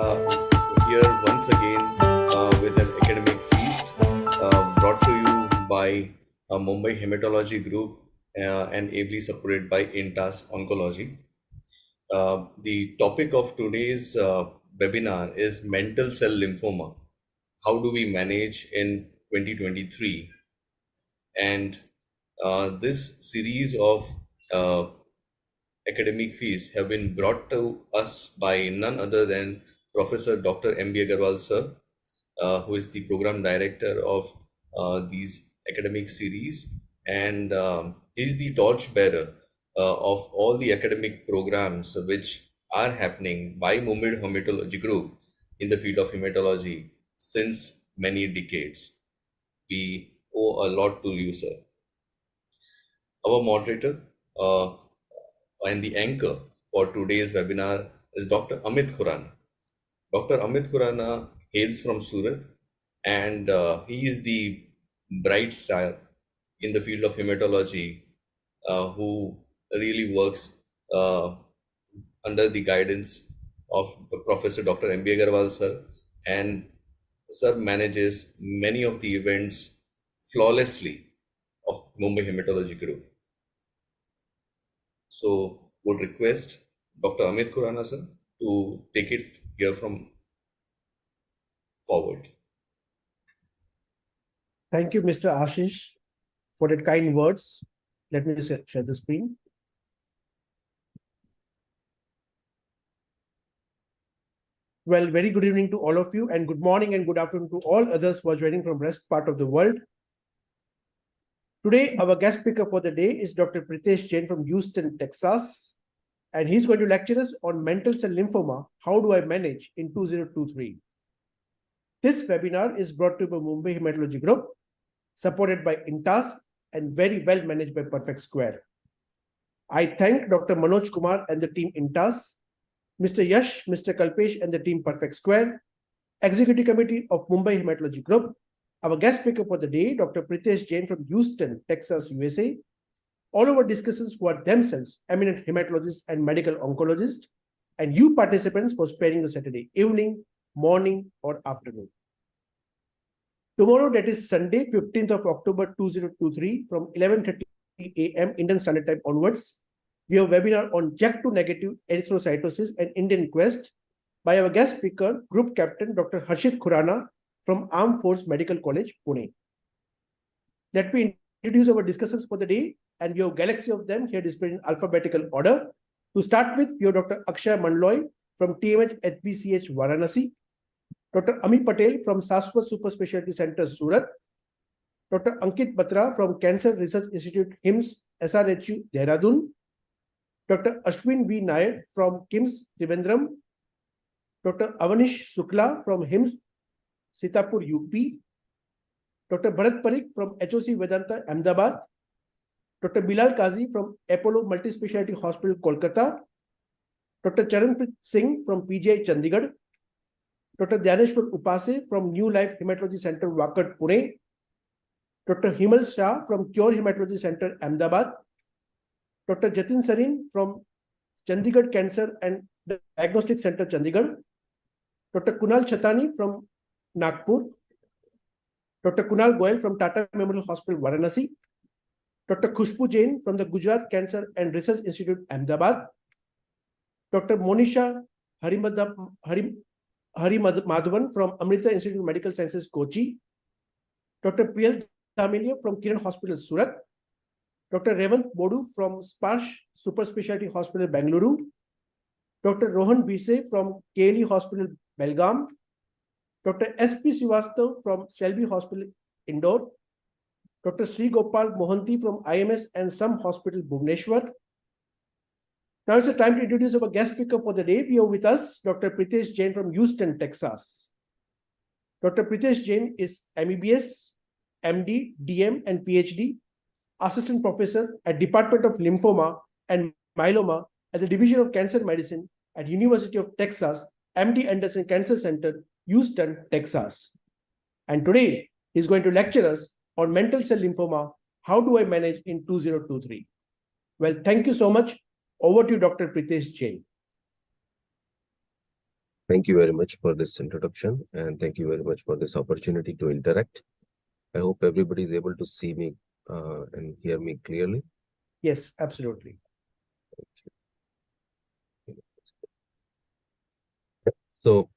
Here once again with an academic feast brought to you by Mumbai Hematology Group and ably supported by INTAS Oncology. The topic of today's webinar is mantle cell lymphoma. How do we manage in 2023? And this series of uh, academic fees have been brought to us by none other than Professor Dr. M.B. Agarwal sir, who is the program director of these academic series and is the torchbearer of all the academic programs which are happening by Mumbai Hematology Group in the field of hematology since many decades. We owe a lot to you, sir. Our moderator and the anchor for today's webinar is Dr. Amit Khurana. Dr. Amit Khurana hails from Surat and he is the bright star in the field of hematology who really works uh, under the guidance of Professor Dr. M.B. Agarwal sir, and sir manages many of the events flawlessly of Mumbai Hematology Group. So would request Dr. Amit Khurana sir to take it here from forward. Thank you, Mr. Ashish, for that kind words. Let me share the screen. Well, very good evening to all of you, and good morning and good afternoon to all others who are joining from rest part of the world. Today, our guest speaker for the day is Dr. Pritesh Jain from Houston, Texas, and he's going to lecture us on mantle cell lymphoma, how do I manage in 2023. This webinar is brought to you by Mumbai Hematology Group, supported by INTAS and very well managed by Perfect Square. I thank Dr. Manoj Kumar and the team INTAS, Mr. Yash, Mr. Kalpesh and the team Perfect Square, Executive Committee of Mumbai Hematology Group, our guest speaker for the day, Dr. Pritesh Jain from Houston, Texas, USA, all our discussants who are themselves eminent hematologists and medical oncologists, and you participants for sparing the Saturday evening, morning, or afternoon. Tomorrow, that is Sunday, 15th of October 2023, from 11:30 a.m. Indian Standard Time onwards, we have a webinar on JAK2 negative erythrocytosis and Indian Quest by our guest speaker, Group Captain Dr. Harshit Khurana from Armed Force Medical College, Pune. Let me introduce our discussants for the day, and we have a galaxy of them here displayed in alphabetical order. To start with, we have Dr. Akshay Mandloy from TMH HBCH Varanasi, Dr. Ami Patel from Saswat Super Specialty Center, Surat, Dr. Ankit Batra from Cancer Research Institute, HIMS, SRHU, Dehradun, Dr. Ashwin V. Nair from KIMS, Trivandrum, Dr. Avanish Sukla from HIMS, Sitapur, UP, Dr. Bharat Parikh from HOC Vedanta, Ahmedabad, Dr. Bilal Qazi from Apollo Multispeciality Hospital, Kolkata, Dr. Charanpreet Singh from PGI, Chandigarh, Dr. Dhyaneshwar Upase from New Life Hematology Center, Wakad, Pune, Dr. Himal Shah from Cure Hematology Center, Ahmedabad, Dr. Jatin Sarin from Chandigarh Cancer and Diagnostic Center, Chandigarh, Dr. Kunal Chatani from Nagpur, Dr. Kunal Goyal from Tata Memorial Hospital, Varanasi, Dr. Khushbu Jain from the Gujarat Cancer and Research Institute, Ahmedabad, Dr. Monisha Harimadhavan from Amrita Institute of Medical Sciences, Kochi, Dr. Priyal Damilia from Kiran Hospital, Surat, Dr. Revant Bodu from Sparsh Super Specialty Hospital, Bengaluru, Dr. Rohan Bise from KLE Hospital, Belgaum, Dr. S.P. Srivastav from Shelby Hospital, Indore, Dr. Sri Gopal Mohanty from IMS and some hospital, Bhubaneswar. Now it's the time to introduce our guest speaker for the day. We have with us Dr. Pritesh Jain from Houston, Texas. Dr. Pritesh Jain is MBBS, MD, DM, and PhD, Assistant Professor at Department of Lymphoma and Myeloma at the Division of Cancer Medicine at University of Texas, MD Anderson Cancer Center, Houston, Texas. And today, he's going to lecture us on mantle cell lymphoma, how do I manage in 2023? Well, thank you so much. Over to you, Dr. Pritesh Jain. Thank you very much for this introduction, and thank you very much for this opportunity to interact. I hope everybody is able to see me and hear me clearly. Yes, absolutely. So,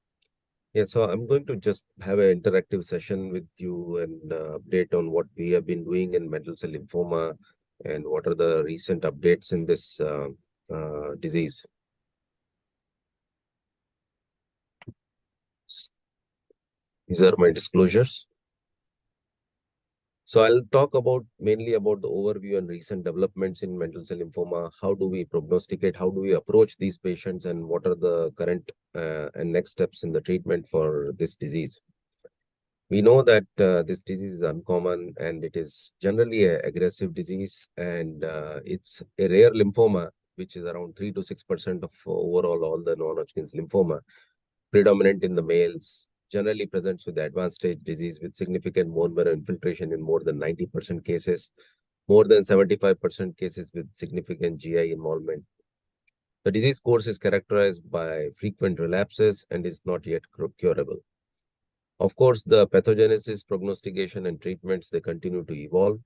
so I'm going to just have an interactive session with you and update on what we have been doing in mantle cell lymphoma and what are the recent updates in this disease. These are my disclosures. So I'll talk mainly about the overview and recent developments in mantle cell lymphoma. How do we prognosticate? How do we approach these patients, and what are the current and next steps in the treatment for this disease? We know that this disease is uncommon and it is generally an aggressive disease, and it's a rare lymphoma, which is around 3 to 6% of overall all the non-Hodgkin's lymphoma, predominant in the males, generally presents with advanced stage disease with significant bone marrow infiltration in more than 90% cases, more than 75% cases with significant GI involvement. The disease course is characterized by frequent relapses and is not yet curable. Of course, the pathogenesis, prognostication, and treatments, they continue to evolve.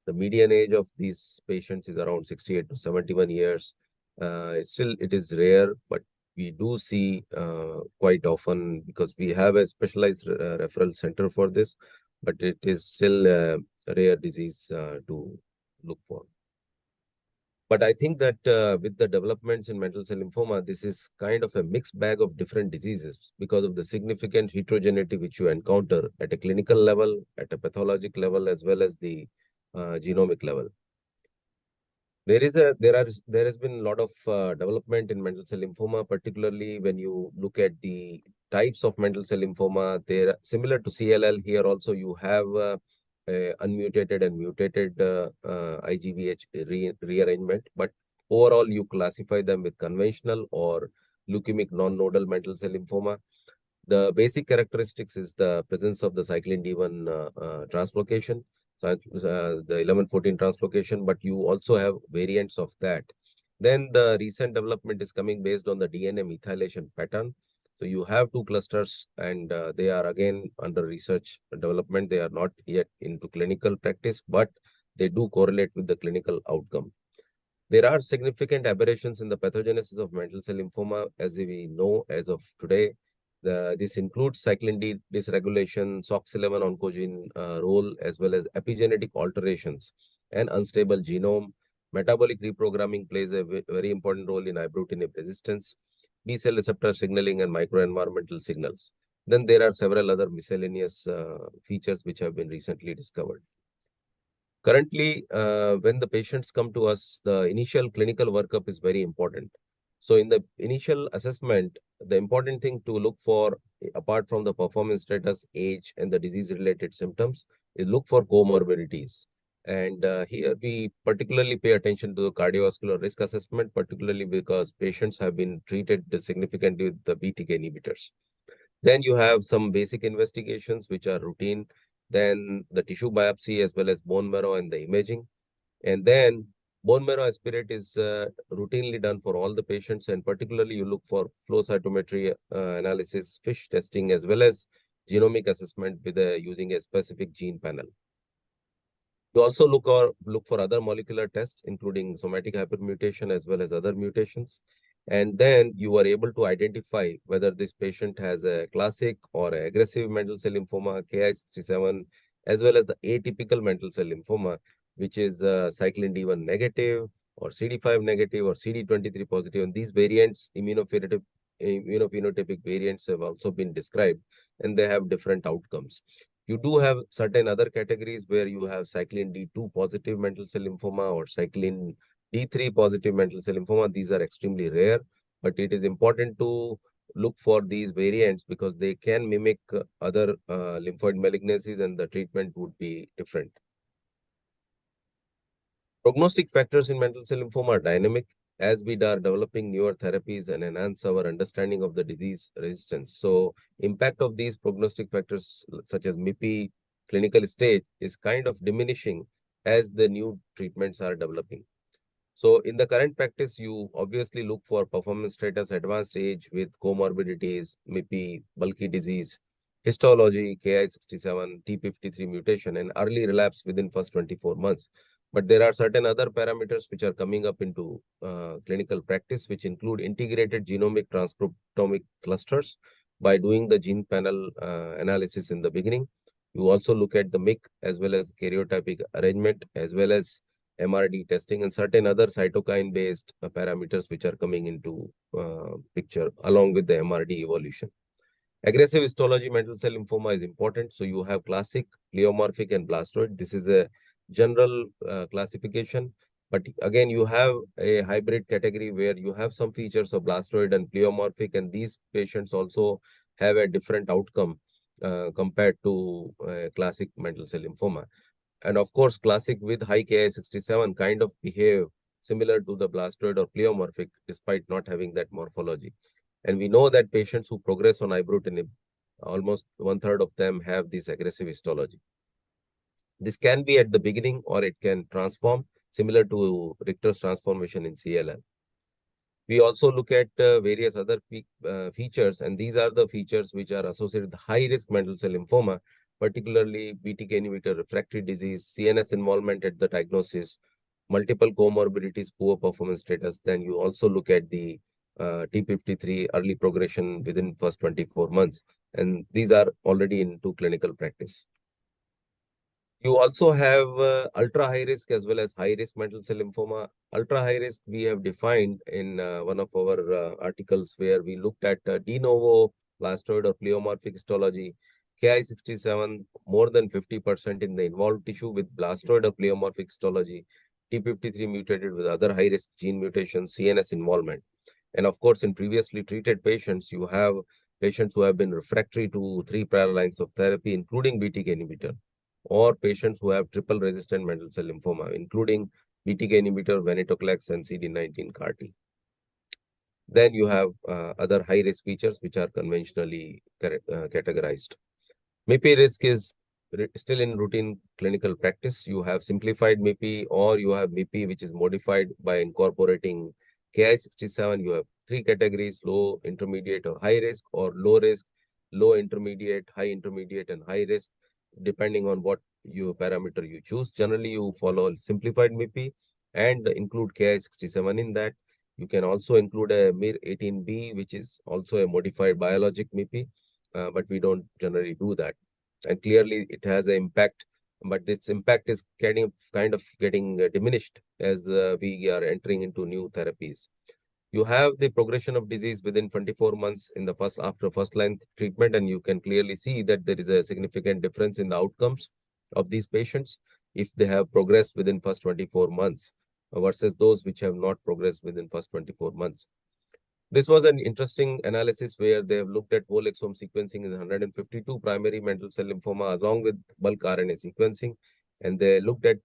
The median age of these patients is around 68 to 71 years. It is rare, but we do see quite often because we have a specialized referral center for this, but it is still a rare disease to look for. But I think that with the developments in mantle cell lymphoma, this is kind of a mixed bag of different diseases because of the significant heterogeneity which you encounter at a clinical level, at a pathologic level, as well as the genomic level. There has been a lot of development in mantle cell lymphoma, particularly when you look at the types of mantle cell lymphoma. They're similar to CLL. Here also you have unmutated and mutated IGVH rearrangement, but overall you classify them with conventional or leukemic non-nodal mantle cell lymphoma. The basic characteristics is the presence of the cyclin D1 translocation, the 1114 translocation, but you also have variants of that. Then the recent development is coming based on the DNA methylation pattern. So you have two clusters, and they are again under research development. They are not yet into clinical practice, but they do correlate with the clinical outcome. There are significant aberrations in the pathogenesis of mantle cell lymphoma, as we know as of today. This includes cyclin D dysregulation, SOX11 oncogene role, as well as epigenetic alterations and unstable genome. Metabolic reprogramming plays a very important role in ibrutinib resistance, B cell receptor signaling, and microenvironmental signals. Then there are several other miscellaneous features which have been recently discovered. Currently, when the patients come to us, the initial clinical workup is very important. So in the initial assessment, the important thing to look for, apart from the performance status, age, and the disease-related symptoms, is look for comorbidities. And here we particularly pay attention to the cardiovascular risk assessment, particularly because patients have been treated significantly with the BTK inhibitors. Then you have some basic investigations which are routine, then the tissue biopsy as well as bone marrow and the imaging. And then bone marrow aspirate is routinely done for all the patients, and particularly you look for flow cytometry analysis, FISH testing, as well as genomic assessment with using a specific gene panel. You also look for other molecular tests, including somatic hypermutation as well as other mutations. And then you are able to identify whether this patient has a classic or aggressive mantle cell lymphoma, Ki67, as well as the atypical mantle cell lymphoma, which is cyclin D1 negative or CD5 negative or CD23 positive. And these variants, immunophenotypic variants, have also been described, and they have different outcomes. You do have certain other categories where you have cyclin D2 positive mantle cell lymphoma or cyclin D3 positive mantle cell lymphoma. These are extremely rare, but it is important to look for these variants because they can mimic other lymphoid malignancies, and the treatment would be different. Prognostic factors in mantle cell lymphoma are dynamic as we are developing newer therapies and enhance our understanding of the disease resistance. So impact of these prognostic factors such as MIPI clinical stage is kind of diminishing as the new treatments are developing. So in the current practice, you obviously look for performance status, advanced age with comorbidities, maybe bulky disease, histology, Ki67, T53 mutation, and early relapse within first 24 months. But there are certain other parameters which are coming up into clinical practice, which include integrated genomic transcriptomic clusters by doing the gene panel analysis in the beginning. You also look at the MYC as well as karyotypic arrangement as well as MRD testing and certain other cytokine-based parameters which are coming into picture along with the MRD evolution. Aggressive histology mantle cell lymphoma is important. So you have classic, pleomorphic, and blastoid. This is a general classification. But again, you have a hybrid category where you have some features of blastoid and pleomorphic, and these patients also have a different outcome compared to classic mantle cell lymphoma. And of course, classic with high Ki67 kind of behave similar to the blastoid or pleomorphic despite not having that morphology. And we know that patients who progress on ibrutinib, almost 1/3 of them have this aggressive histology. This can be at the beginning or it can transform similar to Richter's transformation in CLL. We also look at various other features, and these are the features which are associated with high-risk mantle cell lymphoma, particularly BTK inhibitor refractory disease, CNS involvement at the diagnosis, multiple comorbidities, poor performance status. Then you also look at the T53 early progression within first 24 months, and these are already into clinical practice. You also have ultra high risk as well as high risk mantle cell lymphoma. Ultra high risk we have defined in one of our articles where we looked at de novo blastoid or pleomorphic histology, Ki67 more than 50% in the involved tissue with blastoid or pleomorphic histology, T53 mutated with other high risk gene mutations, CNS involvement. And of course, in previously treated patients, you have patients who have been refractory to 3 prior lines of therapy, including BTK inhibitor, or patients who have triple resistant mantle cell lymphoma, including BTK inhibitor, venetoclax, and CD19 CAR-T. Then you have other high-risk features which are conventionally categorized. MIPI risk is still in routine clinical practice. You have simplified MIPI or you have MIPI which is modified by incorporating Ki67. You have 3 categories: low, intermediate, or high risk, or low risk, low intermediate, high intermediate, and high risk, depending on what parameter you choose. Generally, you follow simplified MIPI and include Ki67 in that. You can also include a MIR18B, which is also a modified biologic MIPI, but we don't generally do that. And clearly, it has an impact, but this impact is kind of getting diminished as we are entering into new therapies. You have the progression of disease within 24 months in the after first line treatment, and you can clearly see that there is a significant difference in the outcomes of these patients if they have progressed within first 24 months versus those which have not progressed within first 24 months. This was an interesting analysis where they have looked at whole exome sequencing in 152 primary mantle cell lymphoma along with bulk RNA sequencing, and they looked at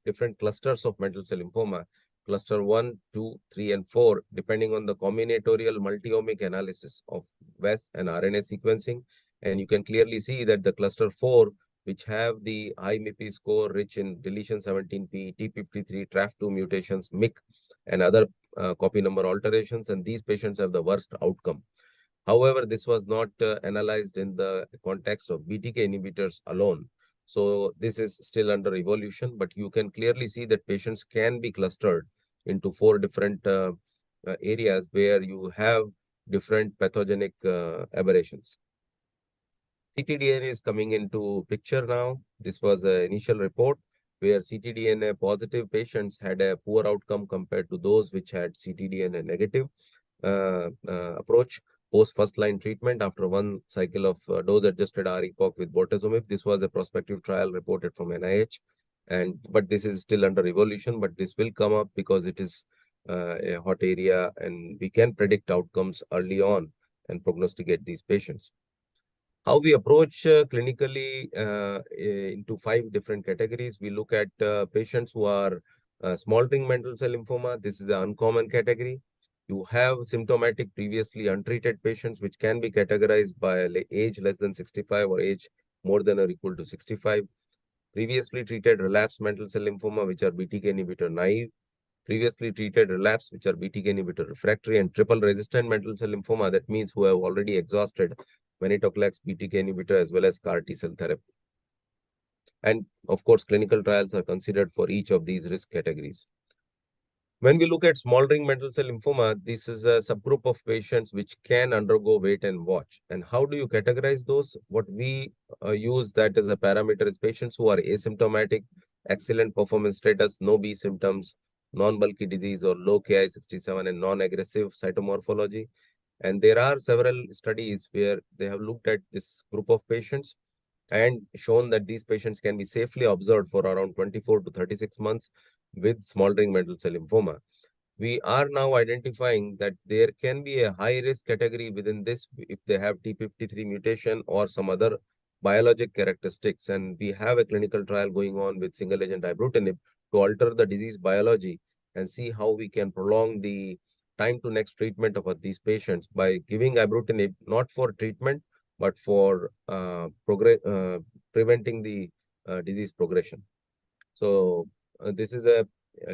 different clusters of mantle cell lymphoma, cluster 1, 2, 3, and 4, depending on the combinatorial multi-omic analysis of WES and RNA sequencing. And you can clearly see that the cluster 4, which have the high MIPI score rich in deletion 17p, T53, TRAF2 mutations, MYC, and other copy number alterations, and these patients have the worst outcome. However, this was not analyzed in the context of BTK inhibitors alone. So this is still under evolution, but you can clearly see that patients can be clustered into 4 different areas where you have different pathogenic aberrations. ctDNA is coming into picture now. This was an initial report where ctDNA positive patients had a poor outcome compared to those which had ctDNA negative approach post first line treatment after 1 cycle of dose adjusted REPOC with bortezomib. This was a prospective trial reported from NIH, but this is still under evolution, but this will come up because it is a hot area and we can predict outcomes early on and prognosticate these patients. How we approach clinically into 5 different categories. We look at patients who are smoldering mantle cell lymphoma. This is an uncommon category. You have symptomatic previously untreated patients, which can be categorized by age less than 65 or age more than or equal to 65. Previously treated relapsed mantle cell lymphoma, which are BTK inhibitor naive. previously treated relapse, which are BTK inhibitor refractory, and triple resistant mantle cell lymphoma. That means who have already exhausted venetoclax, BTK inhibitor, as well as CAR T cell therapy. And of course, clinical trials are considered for each of these risk categories. When we look at smoldering mantle cell lymphoma, this is a subgroup of patients which can undergo wait and watch. And how do you categorize those? What we use that as a parameter is patients who are asymptomatic, excellent performance status, no B symptoms, non-bulky disease or low Ki67 and non-aggressive cytomorphology. And there are several studies where they have looked at this group of patients and shown that these patients can be safely observed for around 24 to 36 months with smoldering mantle cell lymphoma. We are now identifying that there can be a high risk category within this if they have T53 mutation or some other biologic characteristics. And we have a clinical trial going on with single agent ibrutinib to alter the disease biology and see how we can prolong the time to next treatment of these patients by giving ibrutinib not for treatment but for preventing the disease progression. So this is a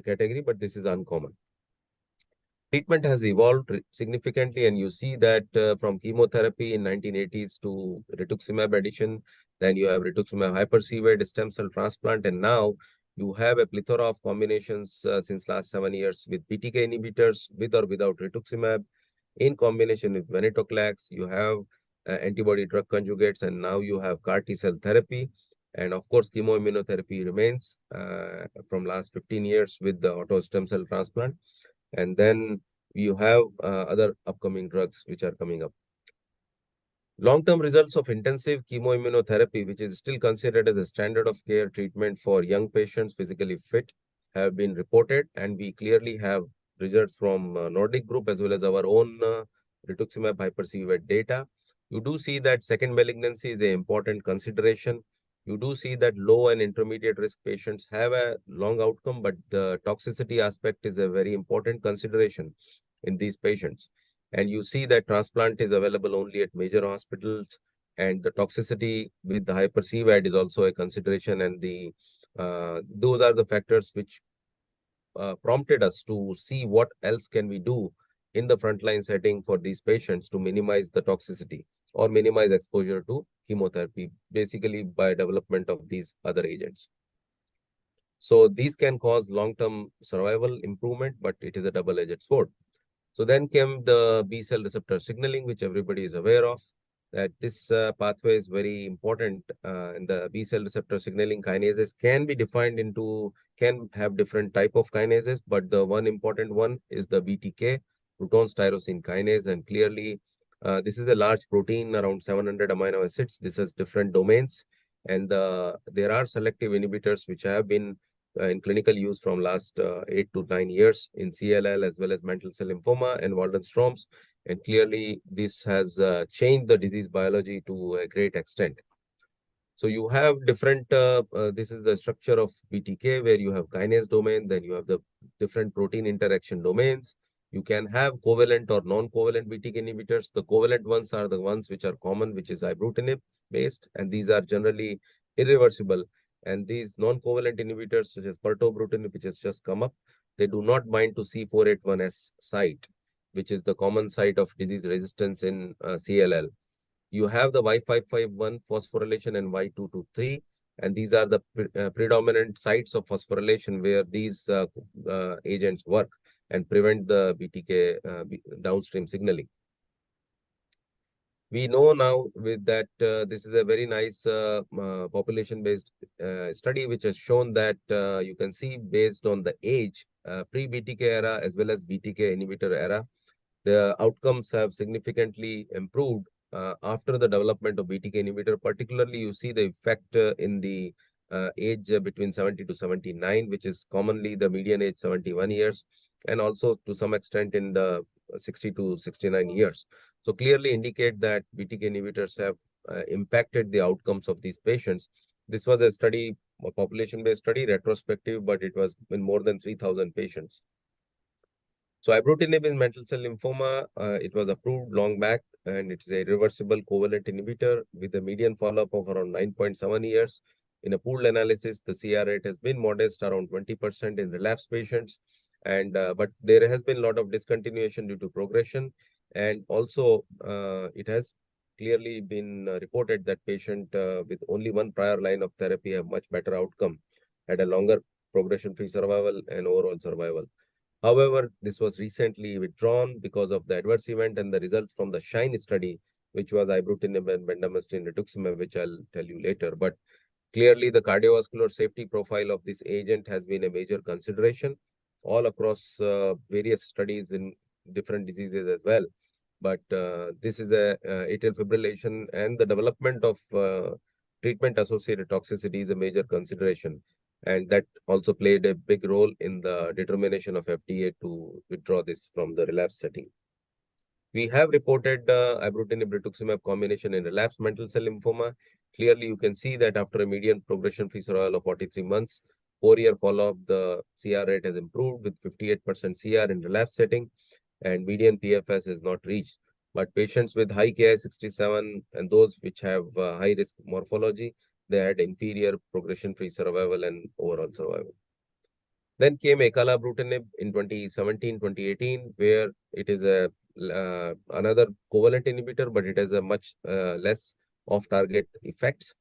category, but this is uncommon. Treatment has evolved significantly, and you see that from chemotherapy in 1980s to rituximab addition, then you have rituximab hypersevered stem cell transplant, and now you have a plethora of combinations since last 7 years with BTK inhibitors, with or without rituximab, in combination with venetoclax. You have antibody drug conjugates, and now you have CAR T cell therapy. And of course, chemoimmunotherapy remains from last 15 years with the auto stem cell transplant. And then you have other upcoming drugs which are coming up. Long-term results of intensive chemoimmunotherapy, which is still considered as a standard of care treatment for young patients physically fit, have been reported, and we clearly have results from Nordic group as well as our own rituximab hypersevered data. You do see that second malignancy is an important consideration. You do see that low and intermediate risk patients have a long outcome, but the toxicity aspect is a very important consideration in these patients. And you see that transplant is available only at major hospitals, and the toxicity with the hypersevered is also a consideration. And those are the factors which prompted us to see what else can we do in the frontline setting for these patients to minimize the toxicity or minimize exposure to chemotherapy, basically by development of these other agents. So these can cause long-term survival improvement, but it is a double-edged sword. So then came the B cell receptor signaling, which everybody is aware of, that this pathway is very important. And the B cell receptor signaling kinases can be defined into, can have different type of kinases, but the one important one is the BTK, proton tyrosine kinase. And clearly, this is a large protein, around 700 amino acids. This has different domains. And there are selective inhibitors which have been in clinical use from last 8 to 9 years in CLL as well as mantle cell lymphoma and Waldenstrom's. And clearly, this has changed the disease biology to a great extent. So you have different, this is the structure of BTK where you have kinase domain, then you have the different protein interaction domains. You can have covalent or non-covalent BTK inhibitors. The covalent ones are the ones which are common, which is ibrutinib based, and these are generally irreversible. And these non-covalent inhibitors, such as pirtobrutinib, which has just come up, they do not bind to C481S site, which is the common site of disease resistance in CLL. You have the Y551 phosphorylation and Y223, and these are the predominant sites of phosphorylation where these agents work and prevent the BTK downstream signaling. We know now with that this is a very nice population-based study which has shown that you can see based on the age, pre-BTK era as well as BTK inhibitor era, the outcomes have significantly improved after the development of BTK inhibitor. Particularly, you see the effect in the age between 70 to 79, which is commonly the median age 71 years, and also to some extent in the 60 to 69 years. So clearly indicate that BTK inhibitors have impacted the outcomes of these patients. This was a study, a population-based study, retrospective, but it was in more than 3,000 patients. So ibrutinib in mantle cell lymphoma, it was approved long back, and it's a reversible covalent inhibitor with a median follow-up of around 9.7 years. In a pooled analysis, the CR rate has been modest, around 20% in relapsed patients. And but there has been a lot of discontinuation due to progression, and also it has clearly been reported that patient with only one prior line of therapy have much better outcome, had a longer progression-free survival and overall survival. However, this was recently withdrawn because of the adverse event and the results from the SHINE study, which was ibrutinib and bendamustine rituximab, which I'll tell you later. But clearly, the cardiovascular safety profile of this agent has been a major consideration all across various studies in different diseases as well. But this is a atrial fibrillation, and the development of treatment-associated toxicity is a major consideration. And that also played a big role in the determination of FDA to withdraw this from the relapse setting. We have reported ibrutinib rituximab combination in relapsed mantle cell lymphoma. Clearly, you can see that after a median progression-free survival of 43 months, 4-year follow-up, the CR rate has improved with 58% CR in relapse setting, and median PFS is not reached. But patients with high Ki-67 and those which have high-risk morphology, they had inferior progression-free survival and overall survival. Then came acalabrutinib in 2017-2018, where it is a another covalent inhibitor, but it has a much less off-target effects.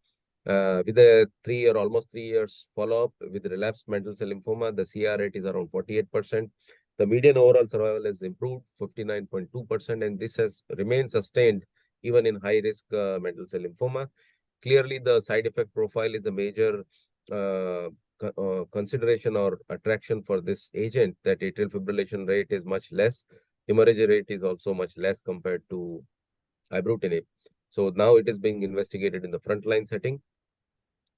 With a 3-year, almost 3 years follow-up with relapsed mantle cell lymphoma, the CR rate is around 48%. The median overall survival has improved 59.2%, and this has remained sustained even in high-risk mantle cell lymphoma. Clearly, the side effect profile is a major consideration or attraction for this agent, that atrial fibrillation rate is much less. Hemorrhage rate is also much less compared to ibrutinib. So now it is being investigated in the frontline setting.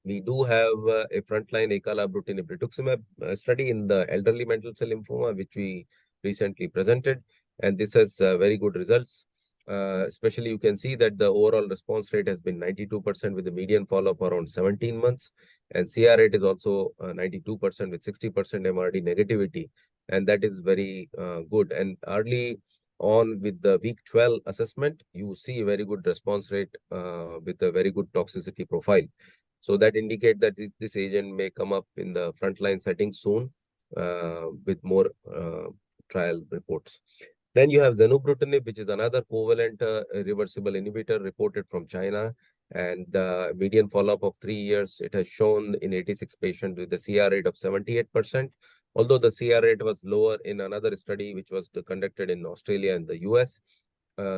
We do have a frontline acalabrutinib rituximab study in the elderly mantle cell lymphoma, which we recently presented, and this has very good results. Especially, you can see that the overall response rate has been 92% with the median follow-up around 17 months, and CR rate is also 92% with 60% MRD negativity, and that is very good. And early on with the week 12 assessment, you see a very good response rate with a very good toxicity profile. So that indicate that this agent may come up in the frontline setting soon with more trial reports. Then you have zenobrutinib, which is another covalent reversible inhibitor reported from China. And median follow-up of 3 years, it has shown in 86 patients with a CR rate of 78%. Although the CR rate was lower in another study, which was conducted in Australia and the US,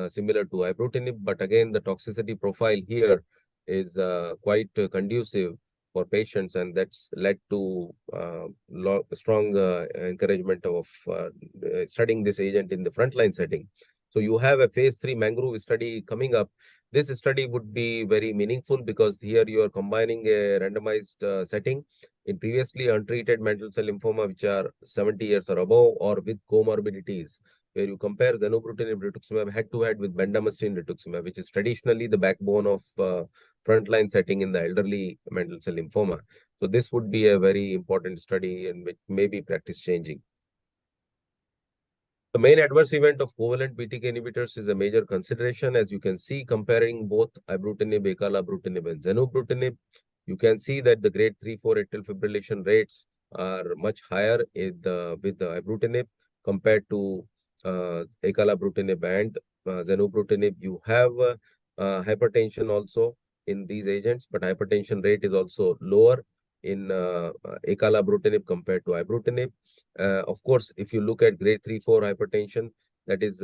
similar to ibrutinib. But again, the toxicity profile here is quite conducive for patients, and that's led to strong encouragement of studying this agent in the frontline setting. So you have a phase 3 mangrove study coming up. This study would be very meaningful because here you are combining a randomized setting in previously untreated mantle cell lymphoma, which are 70 years or above, or with comorbidities, where you compare zenobrutinib rituximab head-to-head with bendamustine rituximab, which is traditionally the backbone of frontline setting in the elderly mantle cell lymphoma. So this would be a very important study and which may be practice changing. The main adverse event of covalent BTK inhibitors is a major consideration. As you can see, comparing both ibrutinib, acalabrutinib, and zenobrutinib, you can see that the grade 3-4 atrial fibrillation rates are much higher with the ibrutinib compared to acalabrutinib and zenobrutinib. You have hypertension also in these agents, but hypertension rate is also lower in acalabrutinib compared to ibrutinib. Of course, if you look at grade 3-4 hypertension, that is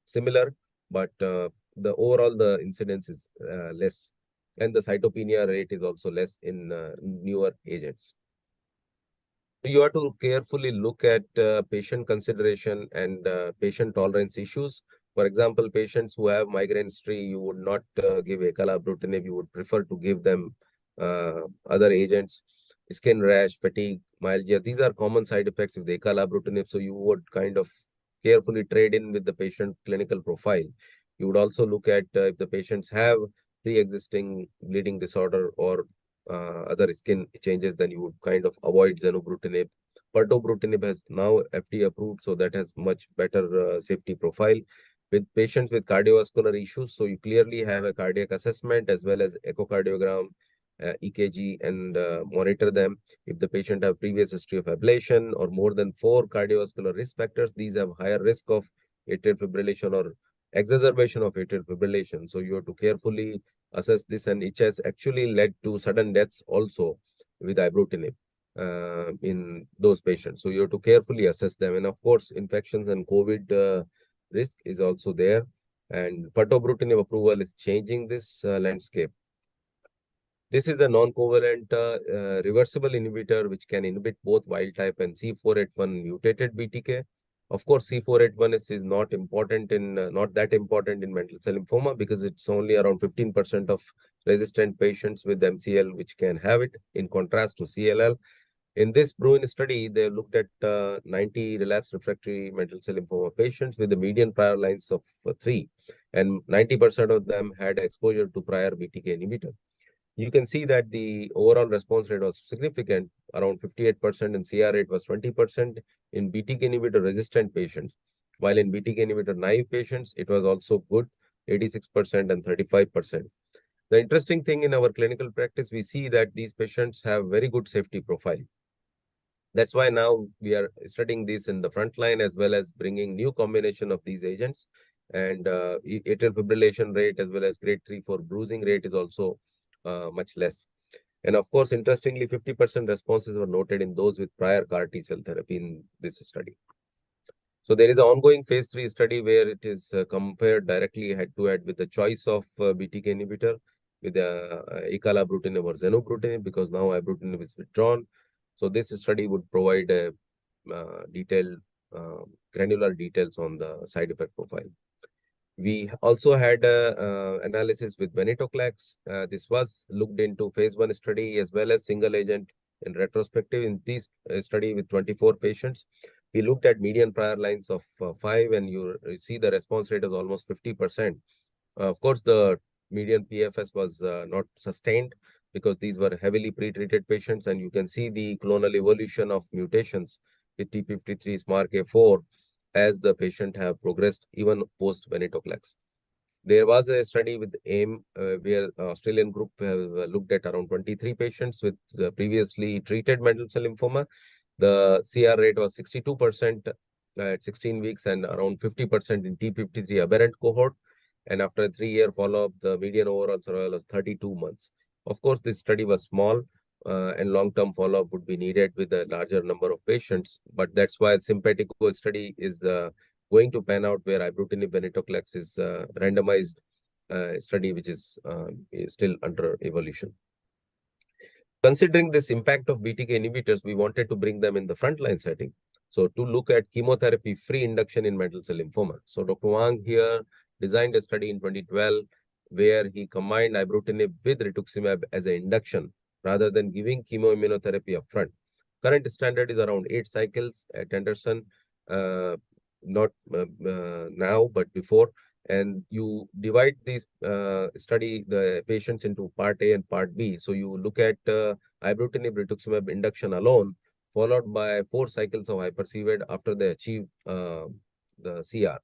similar, but the overall the incidence is less, and the cytopenia rate is also less in newer agents. You have to carefully look at patient consideration and patient tolerance issues. For example, patients who have migraine history, you would not give acalabrutinib, you would prefer to give them other agents. Skin rash, fatigue, myalgia, these are common side effects with acalabrutinib, so you would kind of carefully trade in with the patient clinical profile. You would also look at if the patients have pre-existing bleeding disorder or other skin changes, then you would kind of avoid zenobrutinib. Pirtobrutinib has now FDA approved, so that has much better safety profile. With patients with cardiovascular issues, so you clearly have a cardiac assessment as well as echocardiogram EKG and monitor them. If the patient have previous history of ablation or more than 4 cardiovascular risk factors, these have higher risk of atrial fibrillation or exacerbation of atrial fibrillation. So you have to carefully assess this, and it has actually led to sudden deaths also with ibrutinib in those patients. So you have to carefully assess them. And of course, infections and COVID risk is also there. And pirtobrutinib approval is changing this landscape. This is a non-covalent reversible inhibitor which can inhibit both wild type and C481 mutated BTK. Of course, C481 is not important in not that important in mantle cell lymphoma because it's only around 15% of resistant patients with MCL which can have it, in contrast to CLL. In this Bruin study, they looked at 90 relapsed refractory mantle cell lymphoma patients with the median prior lines of 3, and 90% of them had exposure to prior BTK inhibitor. You can see that the overall response rate was significant, around 58%, and CR rate was 20% in BTK inhibitor resistant patients. While in BTK inhibitor naive patients, it was also good, 86% and 35%. The interesting thing in our clinical practice, we see that these patients have very good safety profile. That's why now we are studying this in the frontline as well as bringing new combination of these agents. And atrial fibrillation rate as well as grade 3/4 bruising rate is also much less. And of course, interestingly, 50% responses were noted in those with prior CAR T cell therapy in this study. So there is an ongoing phase 3 study where it is compared directly head-to-head with the choice of BTK inhibitor with acalabrutinib or zenobrutinib, because now ibrutinib is withdrawn. So this study would provide a detailed, granular details on the side effect profile. We also had analysis with venetoclax. This was looked into phase 1 study as well as single agent in retrospective. In this study with 24 patients, we looked at median prior lines of 5, and you see the response rate is almost 50%. Of course, the median PFS was not sustained because these were heavily pretreated patients, and you can see the clonal evolution of mutations with TP53 SMARCA4 as the patient have progressed even post venetoclax. There was a study with AIM where Australian group have looked at around 23 patients with previously treated mantle cell lymphoma. The CR rate was 62% at 16 weeks and around 50% in T53 aberrant cohort. And after a 3-year follow-up, the median overall survival was 32 months. Of course, this study was small and long-term follow-up would be needed with a larger number of patients. But that's why Simpatico study is going to pan out, where ibrutinib venetoclax is randomized study, which is still under evolution. Considering this impact of BTK inhibitors, we wanted to bring them in the frontline setting. So to look at chemotherapy-free induction in mantle cell lymphoma. So Dr. Wang here designed a study in 2012 where he combined ibrutinib with rituximab as an induction rather than giving chemoimmunotherapy upfront. Current standard is around 8 cycles at Anderson, not now, but before. And you divide these study the patients into part A and part B. So you look at ibrutinib rituximab induction alone, followed by 4 cycles of hypercVed after they achieve the CR.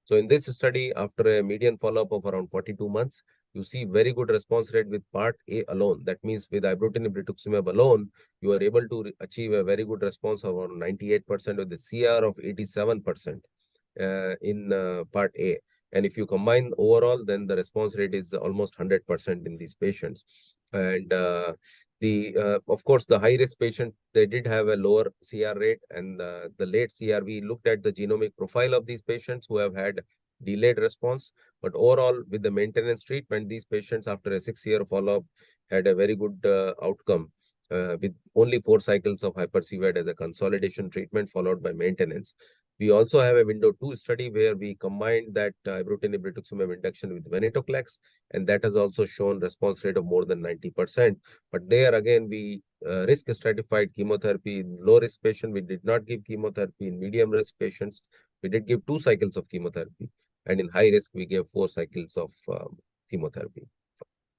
So in this study, after a median follow-up of around 42 months, you see very good response rate with part A alone. That means with ibrutinib rituximab alone, you are able to achieve a very good response of around 98% with the CR of 87% in part A. And if you combine overall, then the response rate is almost 100% in these patients. And of course, the high-risk patient, they did have a lower CR rate, and the late CR, we looked at the genomic profile of these patients who have had delayed response. But overall, with the maintenance treatment, these patients after a 6-year follow-up had a very good outcome with only 4 cycles of hypercVed as a consolidation treatment followed by maintenance. We also have a window 2 study where we combined that ibrutinib rituximab induction with venetoclax, and that has also shown response rate of more than 90%. But there again, we risk stratified chemotherapy in low risk patient. We did not give chemotherapy. In medium risk patients, we did give 2 cycles of chemotherapy, and in high risk, we gave 4 cycles of chemotherapy.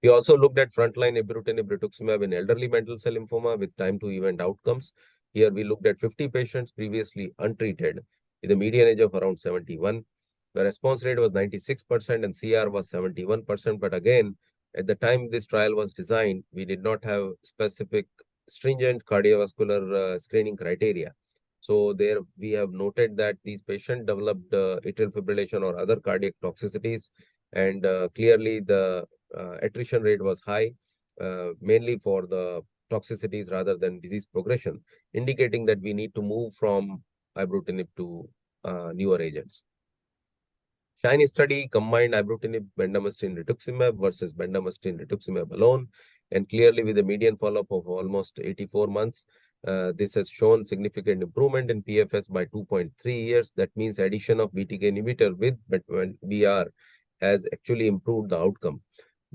We also looked at frontline ibrutinib rituximab in elderly mantle cell lymphoma with time to event outcomes. Here we looked at 50 patients previously untreated with a median age of around 71. The response rate was 96% and CR was 71%. But again, At the time this trial was designed, we did not have specific stringent cardiovascular screening criteria. So there we have noted that these patients developed atrial fibrillation or other cardiac toxicities, and clearly the attrition rate was high, mainly for the toxicities rather than disease progression, indicating that we need to move from ibrutinib to newer agents. Shiny study combined ibrutinib, bendamustine, rituximab versus bendamustine, rituximab alone, and clearly with a median follow-up of almost 84 months, this has shown significant improvement in PFS by 2.3 years. That means addition of BTK inhibitor with BR has actually improved the outcome.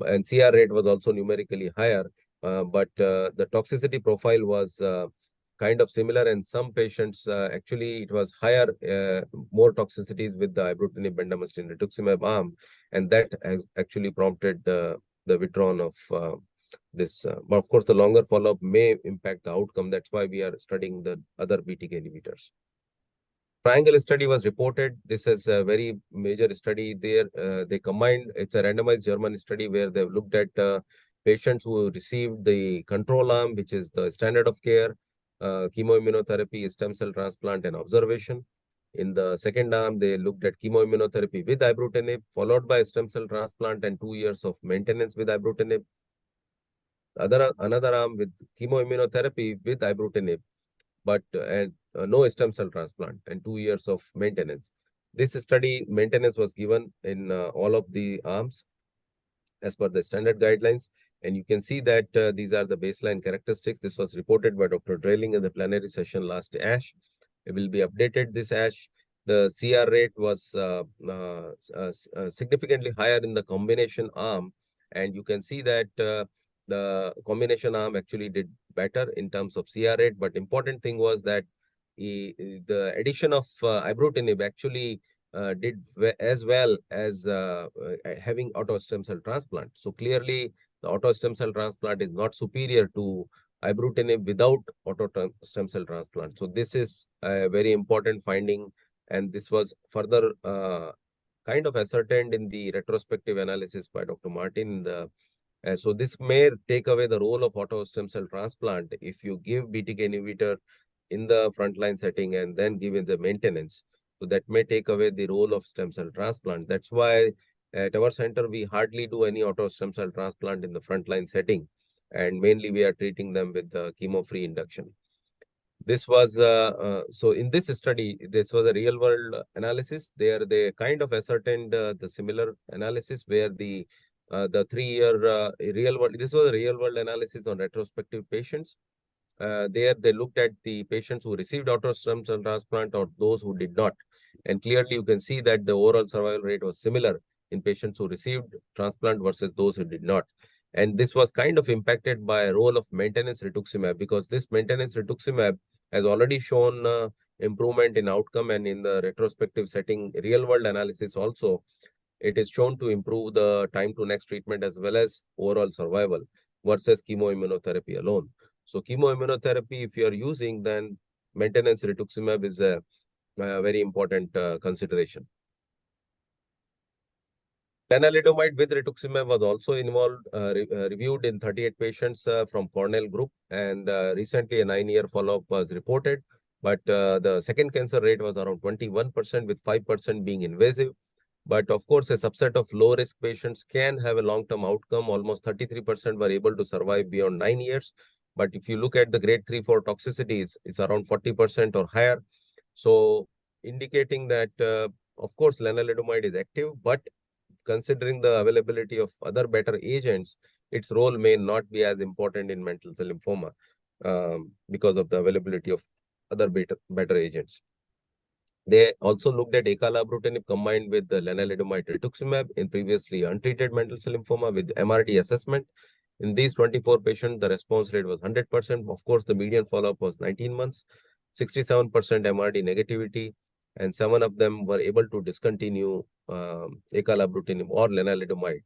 And CR rate was also numerically higher, but the toxicity profile was kind of similar, and some patients actually it was higher, more toxicities with the ibrutinib, bendamustine, rituximab arm, and that has actually prompted the withdrawal of this. But of course, the longer follow-up may impact the outcome. That's why we are studying the other BTK inhibitors. Triangle study was reported. This is a very major study there. They combined, it's a randomized German study where they've looked at patients who received the control arm, which is the standard of care, chemoimmunotherapy, stem cell transplant, and observation. In the second arm, they looked at chemoimmunotherapy with ibrutinib, followed by stem cell transplant and 2 years of maintenance with ibrutinib. Another arm with chemoimmunotherapy with ibrutinib, but no stem cell transplant and 2 years of maintenance. This study maintenance was given in all of the arms as per the standard guidelines. And you can see that these are the baseline characteristics. This was reported by Dr. Drailing in the plenary session last ASH. It will be updated this ASH. The CR rate was significantly higher in the combination arm. And you can see that the combination arm actually did better in terms of CR rate. But important thing was that the addition of ibrutinib actually did as well as having auto stem cell transplant. So clearly, the auto stem cell transplant is not superior to ibrutinib without auto stem cell transplant. So this is a very important finding, and this was further kind of ascertained in the retrospective analysis by Dr. Martin. So this may take away the role of auto stem cell transplant if you give BTK inhibitor in the frontline setting and then give it the maintenance. So that may take away the role of stem cell transplant. That's why at our center, we hardly do any auto stem cell transplant in the frontline setting. And mainly we are treating them with the chemo-free induction. This was, so in this study, this was a real world analysis. There they kind of ascertained the similar analysis where the 3-year real world, this was a real world analysis on retrospective patients. There they looked at the patients who received auto stem cell transplant or those who did not. And clearly you can see that the overall survival rate was similar in patients who received transplant versus those who did not. And this was kind of impacted by a role of maintenance rituximab, because this maintenance rituximab has already shown improvement in outcome, and in the retrospective setting, real world analysis also, it is shown to improve the time to next treatment as well as overall survival versus chemoimmunotherapy alone. So chemoimmunotherapy, if you are using, then maintenance rituximab is a very important consideration. Lenalidomide with rituximab was also involved, reviewed in 38 patients from Cornell group, and recently a 9-year follow-up was reported. But the second cancer rate was around 21%, with 5% being invasive. But of course, a subset of low-risk patients can have a long-term outcome. Almost 33% were able to survive beyond 9 years. But if you look at the grade 3-4 toxicities, it's around 40% or higher. So indicating that, of course, lenalidomide is active, but considering the availability of other better agents, its role may not be as important in mantle cell lymphoma because of the availability of other better agents. They also looked at acalabrutinib combined with the lenalidomide rituximab in previously untreated mantle cell lymphoma with MRD assessment. In these 24 patients, the response rate was 100%. Of course, the median follow-up was 19 months, 67% MRD negativity, and 7 of them were able to discontinue acalabrutinib or lenalidomide.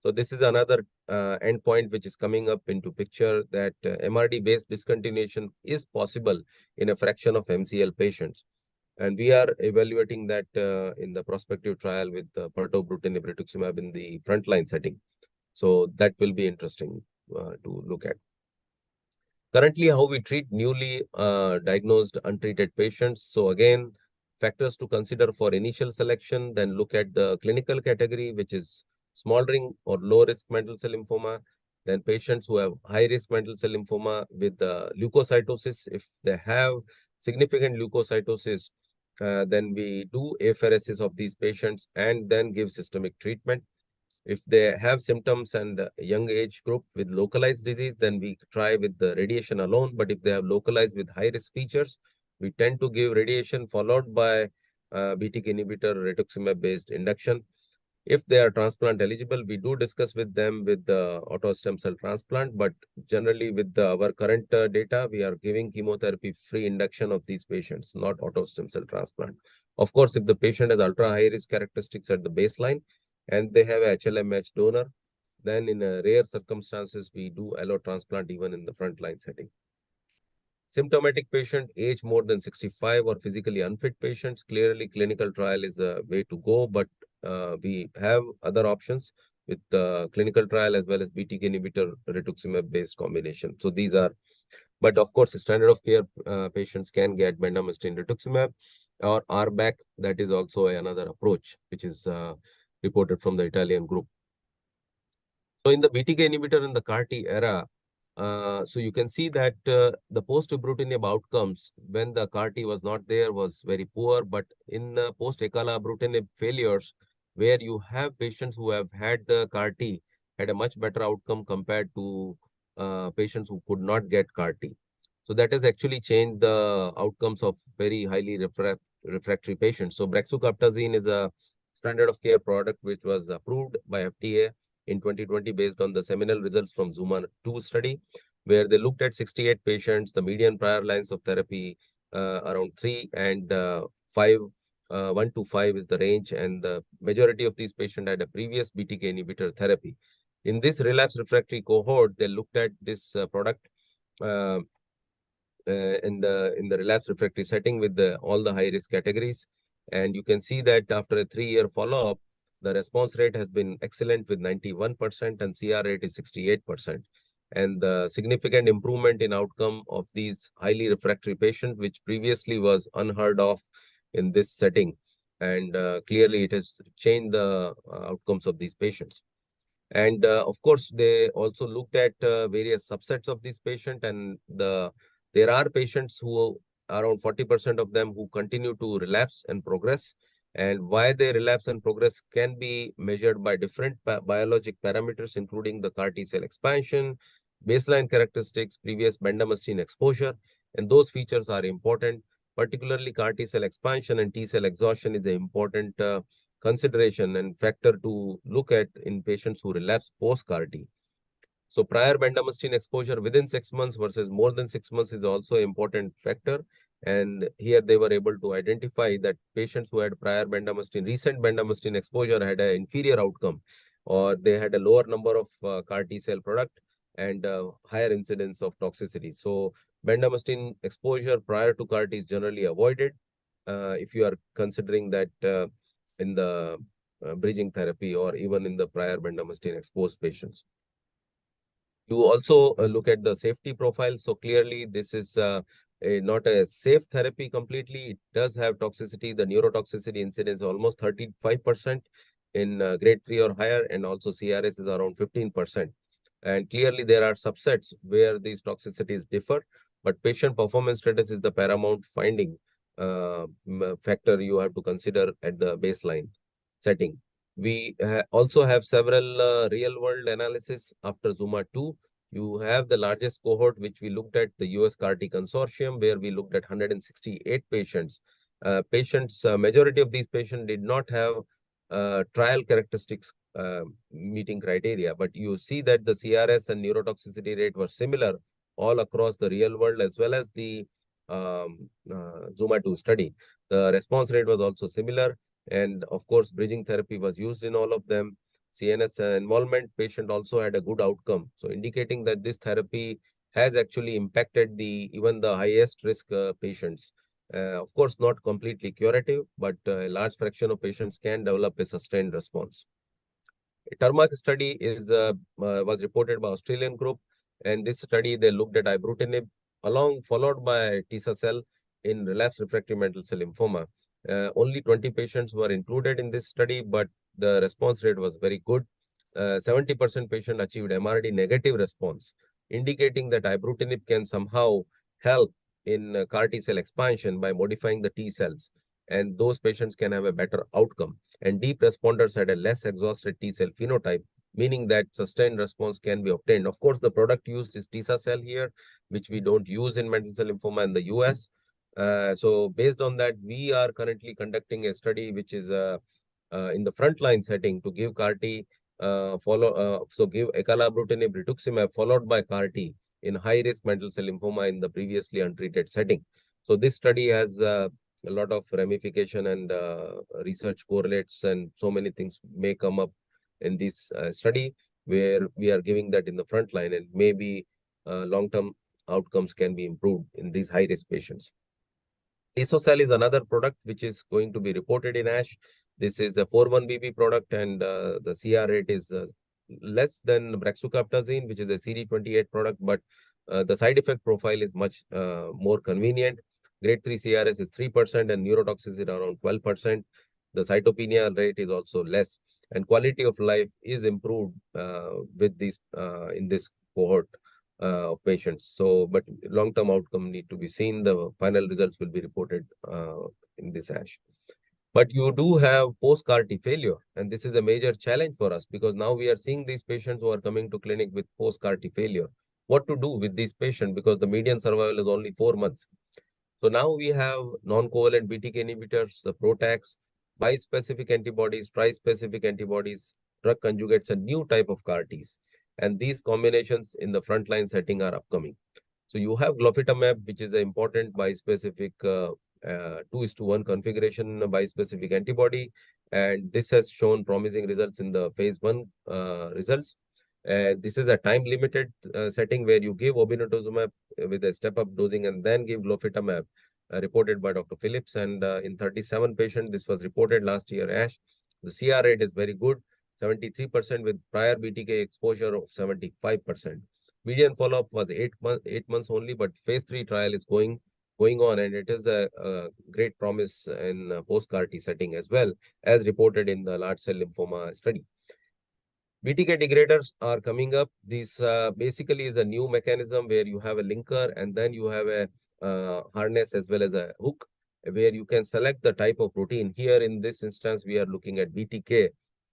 So this is another endpoint which is coming up into picture, that MRD-based discontinuation is possible in a fraction of MCL patients. And we are evaluating that in the prospective trial with pertobrutinib rituximab in the frontline setting. So that will be interesting to look at. Currently, how we treat newly diagnosed untreated patients. So again, factors to consider for initial selection, then look at the clinical category, which is smoldering or low risk mantle cell lymphoma. Then patients who have high risk mantle cell lymphoma with leukocytosis. If they have significant leukocytosis, then we do apheresis of these patients and then give systemic treatment. If they have symptoms and young age group with localized disease, then we try with the radiation alone. But if they have localized with high risk features, we tend to give radiation followed by BTK inhibitor rituximab based induction. If they are transplant eligible, we do discuss with them with the auto stem cell transplant. But generally, with our current data, we are giving chemotherapy free induction of these patients, not auto stem cell transplant. Of course, if the patient has ultra high risk characteristics at the baseline and they have a HLMH donor, then in rare circumstances, we do allo transplant even in the frontline setting. Symptomatic patient, age more than 65 or physically unfit patients, clearly clinical trial is a way to go, but we have other options with clinical trial as well as BTK inhibitor rituximab based combination. So these are, but of course, standard of care patients can get bendamustine rituximab or RBAC. That is also another approach, which is reported from the Italian group. So in the BTK inhibitor in the CAR-T era, so you can see that the post-ibrutinib outcomes when the CAR-T was not there was very poor, but in post-acalabrutinib failures, where you have patients who have had the CAR-T had a much better outcome compared to patients who could not get CAR-T. So that has actually changed the outcomes of very highly refractory patients. So brexucabtagene is a standard of care product which was approved by FDA in 2020 based on the seminal results from Zuma 2 study, where they looked at 68 patients, the median prior lines of therapy around 3 and 5, 1 to 5 is the range, and the majority of these patients had a previous BTK inhibitor therapy. In this relapse refractory cohort, they looked at this product uh, in the relapse refractory setting with all the high risk categories. And you can see that after a 3-year follow-up, the response rate has been excellent with 91% and CR rate is 68%. And the significant improvement in outcome of these highly refractory patients, which previously was unheard of in this setting. And clearly it has changed the outcomes of these patients. And of course, they also looked at various subsets of these patients, and there are patients who around 40% of them who continue to relapse and progress. And why they relapse and progress can be measured by different biologic parameters, including the CAR T cell expansion, baseline characteristics, previous bendamustine exposure, and those features are important. Particularly, CAR T cell expansion and T cell exhaustion is an important consideration and factor to look at in patients who relapse post-CAR-T. So prior bendamustine exposure within 6 months versus more than 6 months is also an important factor. And here they were able to identify that patients who had prior bendamustine, recent bendamustine exposure had an inferior outcome, or they had a lower number of CAR-T cell product and higher incidence of toxicity. So bendamustine exposure prior to CAR-T is generally avoided if you are considering that in the bridging therapy or even in the prior bendamustine exposed patients. You also look at the safety profile. So clearly, this is not a safe therapy completely. It does have toxicity. The neurotoxicity incidence is almost 35% in grade 3 or higher, and also CRS is around 15%. And clearly, there are subsets where these toxicities differ, but patient performance status is the paramount finding factor you have to consider at the baseline setting. We also have several real-world analysis after Zuma 2. You have the largest cohort, which we looked at, the US CAR-T consortium, where we looked at 168 patients. Majority of these patients did not have trial characteristics meeting criteria, but you see that the CRS and neurotoxicity rate were similar all across the real world as well as the Zuma 2 study. The response rate was also similar. And of course, bridging therapy was used in all of them. CNS involvement patient also had a good outcome. So indicating that this therapy has actually impacted even the highest risk patients. Of course, not completely curative, but a large fraction of patients can develop a sustained response. Tarmac study is was reported by Australian group, and this study they looked at ibrutinib followed by Tisacel in relapsed refractory mantle cell lymphoma. Only 20 patients were included in this study, but the response rate was very good. 70% patient achieved MRD negative response, indicating that ibrutinib can somehow help in CAR T cell expansion by modifying the T cells, and those patients can have a better outcome. And deep responders had a less exhausted T cell phenotype, meaning that sustained response can be obtained. Of course, the product used is Tisacel here, which we don't use in mantle cell lymphoma in the US. So based on that, we are currently conducting a study which is in the frontline setting to give CAR T give acalabrutinib rituximab followed by CAR T in high-risk mantle cell lymphoma in the previously untreated setting. So this study has a lot of ramification and research correlates, and so many things may come up in this study where we are giving that in the front line, and maybe long-term outcomes can be improved in these high-risk patients. Isocel is another product which is going to be reported in ASH. This is a 4-1BB product, and the CR rate is less than brexucabtagene, which is a CD28 product, but the side effect profile is much more convenient. Grade 3 CRS is 3% and neurotoxicity around 12%. The cytopenia rate is also less, and quality of life is improved with this in this cohort of patients. So, but long-term outcome need to be seen. The final results will be reported in this ASH. But you do have post-CAR T failure, and this is a major challenge for us because now we are seeing these patients who are coming to clinic with post-CAR T failure. What to do with these patients, because the median survival is only 4 months. So now we have non-covalent BTK inhibitors, the PROTACs, bispecific antibodies, trispecific antibodies, drug conjugates, a new type of CAR Ts. And these combinations in the frontline setting are upcoming. So you have glofitamab, which is an important bispecific 2:1 configuration bispecific antibody, and this has shown promising results in the phase 1 results. This is a time-limited setting where you give obinutuzumab with a step-up dosing and then give glofitamab, reported by Dr. Phillips. And in 37 patients, this was reported last year ASH. The CR rate is very good, 73% with prior BTK exposure of 75%. Median follow-up was 8 months only, but phase 3 trial is going on, and it is a great promise in post-CAR T setting as well, as reported in the large cell lymphoma study. BTK degraders are coming up. This basically is a new mechanism where you have a linker and then you have a harness as well as a hook where you can select the type of protein. Here in this instance, we are looking at BTK,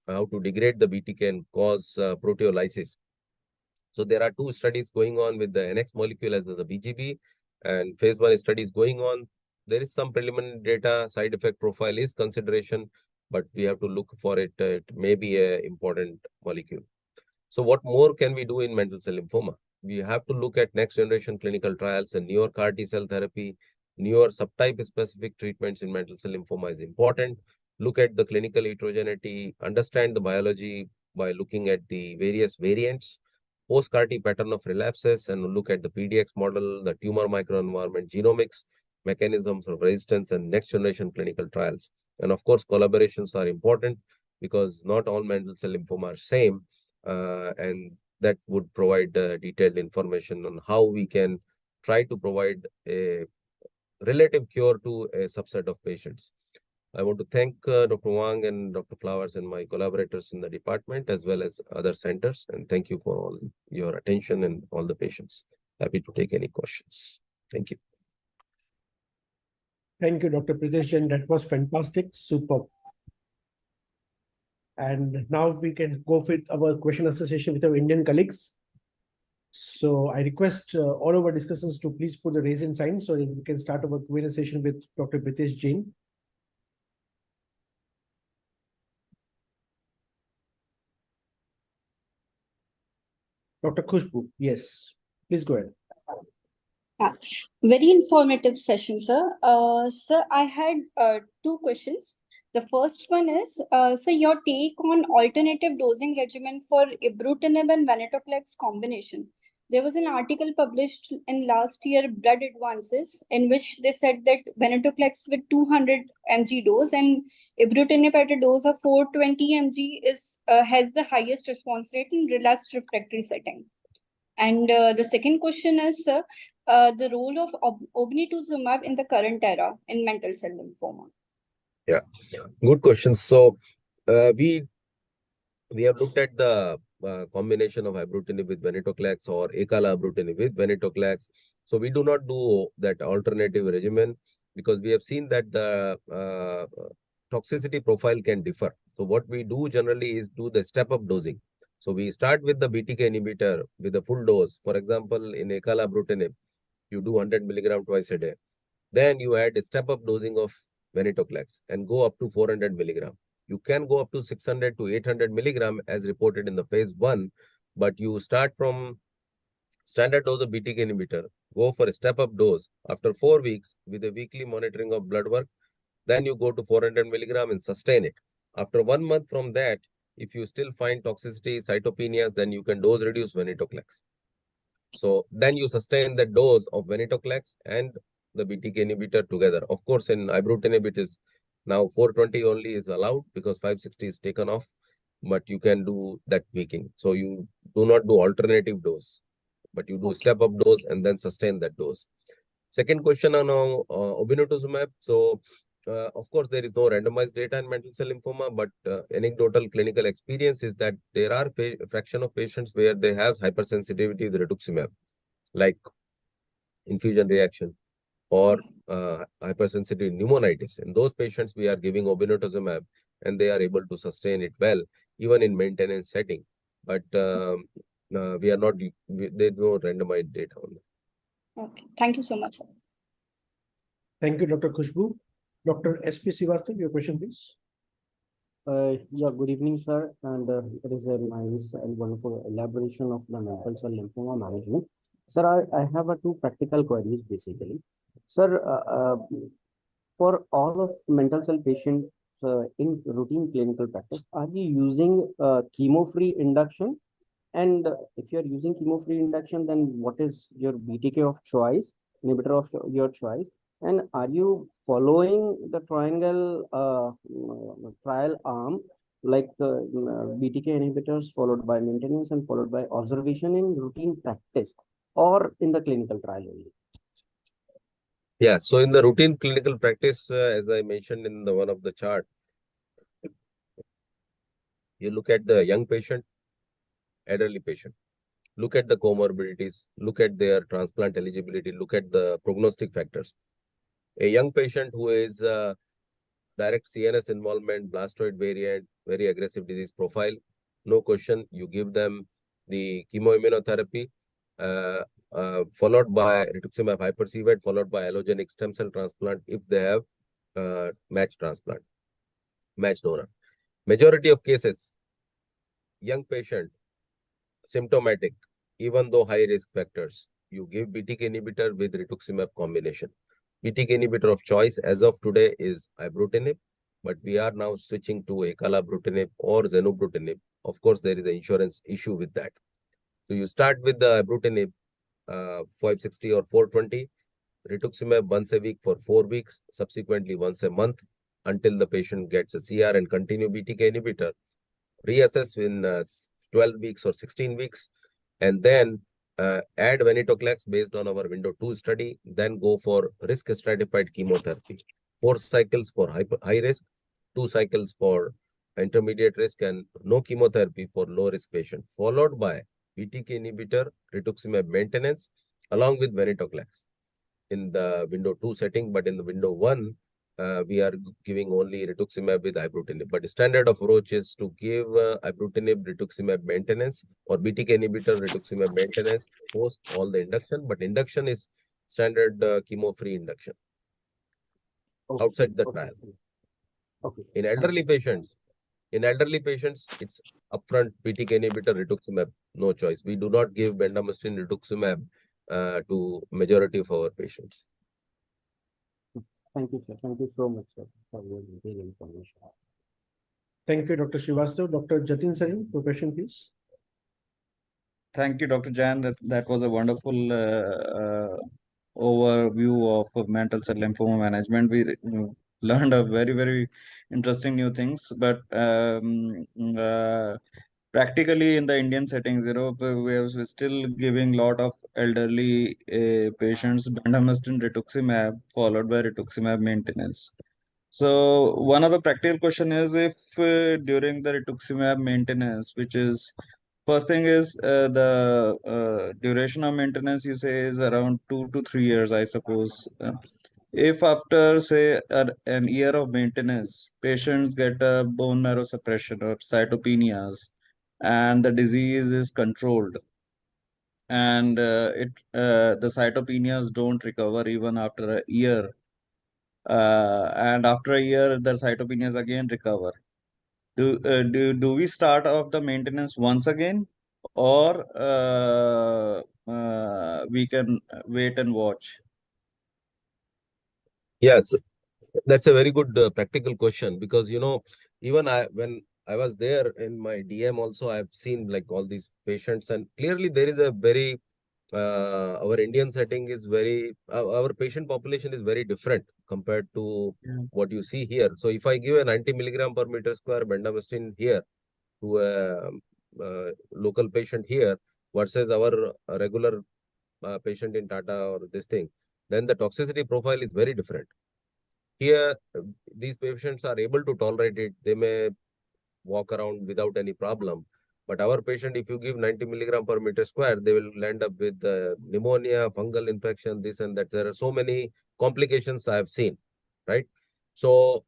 how to degrade the BTK and cause proteolysis. So there are 2 studies going on with the NX molecule as the BGB, and phase 1 studies going on. There is some preliminary data, side effect profile is consideration, but we have to look for it. It may be an important molecule. So what more can we do in mantle cell lymphoma? We have to look at next generation clinical trials, and newer CAR T cell therapy, newer subtype specific treatments in mantle cell lymphoma is important. Look at the clinical heterogeneity, understand the biology by looking at the various variants, post-CAR T pattern of relapses, and look at the PDX model, the tumor microenvironment, genomics, mechanisms of resistance, and next generation clinical trials. And of course, collaborations are important because not all mantle cell lymphoma are same, and that would provide detailed information on how we can try to provide a relative cure to a subset of patients. I want to thank Dr. Wang and Dr. Flowers and my collaborators in the department as well as other centers. And thank you for all your attention and all the patients. Happy to take any questions. Thank you. Thank you, Dr. Pritesh Jain. That was fantastic. Superb. And now we can go with our question association with our Indian colleagues. So I request all our discussants to please put the raise hand sign so that we can start our Q&A session with Dr. Pritesh Jain. Dr. Khushbu, yes, please go ahead. Very informative session, sir. Sir, I had 2 questions. The first one is, so your take on alternative dosing regimen for ibrutinib and venetoclax combination. there was an article published in last year, Blood Advances, in which they said that venetoclax with 200 mg dose and ibrutinib at a dose of 420 mg has the highest response rate in relapsed refractory setting. And the second question is the role of obinutuzumab in the current era in mantle cell lymphoma. Yeah, good question. So we have looked at the combination of ibrutinib with venetoclax or acalabrutinib with venetoclax. So we do not do that alternative regimen because we have seen that the toxicity profile can differ. So what we do generally is do the step-up dosing. So we start with the BTK inhibitor with a full dose. For example, in acalabrutinib, you do 100 milligram twice a day. Then you add a step-up dosing of venetoclax and go up to 400 milligram. You can go up to 600 to 800 milligram as reported in the phase 1, but you start from standard dose of BTK inhibitor, go for a step-up dose after 4 weeks with a weekly monitoring of blood work. Then you go to 400 milligram and sustain it. After 1 month from that, if you still find toxicity, cytopenias, then you can dose reduce venetoclax. So then you sustain the dose of venetoclax and the BTK inhibitor together. Of course, in ibrutinib, it is now 420 only is allowed because 560 is taken off, but you can do that tweaking. So you do not do alternative dose, but you do step up dose and then sustain that dose. Second question on obinutuzumab. So, of course, there is no randomized data in mantle cell lymphoma, but anecdotal clinical experience is that there are a fraction of patients where they have hypersensitivity with rituximab, like infusion reaction or hypersensitive pneumonitis. In those patients, we are giving obinutuzumab and they are able to sustain it well, even in maintenance setting. But we are not, there is no randomized data on that. Okay, thank you so much, sir. Thank you, Dr. Khushbu. Dr. S.P. Srivastava, your question, please. Yeah, good evening, sir. And it is a nice and wonderful elaboration of the mantle cell lymphoma management. Sir, I have two practical queries basically. Sir, for all of mantle cell patients in routine clinical practice, are you using chemo-free induction? And if you're using chemo-free induction, then what is your BTK of choice, inhibitor of your choice? And are you following the triangle trial arm, like BTK inhibitors followed by maintenance and followed by observation in routine practice or in the clinical trial only? Yeah, so in the routine clinical practice, as I mentioned in the one of the chart, you look at the young patient, elderly patient, look at the comorbidities, look at their transplant eligibility, look at the prognostic factors. A young patient who is direct CNS involvement, blastoid variant, very aggressive disease profile, no question, you give them the chemoimmunotherapy, followed by rituximab hypercVET, followed by allogenic stem cell transplant if they have matched transplant, matched donor. Majority of cases, young patient, symptomatic, even though high risk factors, you give BTK inhibitor with rituximab combination. BTK inhibitor of choice as of today is ibrutinib, but we are now switching to acalabrutinib or zenobrutinib. Of course, there is an insurance issue with that. So you start with the ibrutinib 560 or 420, rituximab once a week for 4 weeks, subsequently once a month until the patient gets a CR and continue BTK inhibitor. Reassess in 12 weeks or 16 weeks, and then add venetoclax based on our window 2 study, then go for risk stratified chemotherapy. 4 cycles for high risk, 2 cycles for intermediate risk, and no chemotherapy for low risk patient, followed by BTK inhibitor, rituximab maintenance, along with venetoclax in the window 2 setting, but in the window 1, we are giving only rituximab with ibrutinib. But the standard approach is to give ibrutinib, rituximab maintenance or BTK inhibitor, rituximab maintenance post all the induction. But induction is standard chemo-free induction outside the trial. Okay. In elderly patients, it's upfront BTK inhibitor, rituximab, no choice. We do not give bendamustine, rituximab to majority of our patients. Thank you, sir. Thank you so much, sir, for your detailed information. Thank you, Dr. Srivastava. Dr. Jatin Sarin, your question, please. Thank you, Dr. Jan. That was a wonderful overview of mantle cell lymphoma management. We learned a very interesting new things, but practically in the Indian settings, we're still giving lot of elderly patients bendamustine rituximab followed by rituximab maintenance. So one of the practical question is if during the rituximab maintenance, which is first thing is the duration of maintenance you say is around 2 to 3 years, I suppose. If after say an year of maintenance, patients get a bone marrow suppression or cytopenias, and the disease is controlled, and the cytopenias don't recover even after a year, and after a year the cytopenias again recover. Do we start off the maintenance once again, or we can wait and watch? Yes, that's a very good practical question, because even when I was there in my DM also, I've seen like all these patients, and clearly there is a very our Indian setting is very our patient population is very different compared to Yeah. what you see here. So if I give a 90 milligram per meter square bendamustine here to a local patient here versus our regular patient in Tata or this thing, then the toxicity profile is very different. Here, these patients are able to tolerate it. They may walk around without any problem. But our patient, if you give 90 milligram per meter square, they will end up with pneumonia, fungal infection, this and that. There are so many complications I have seen, right? So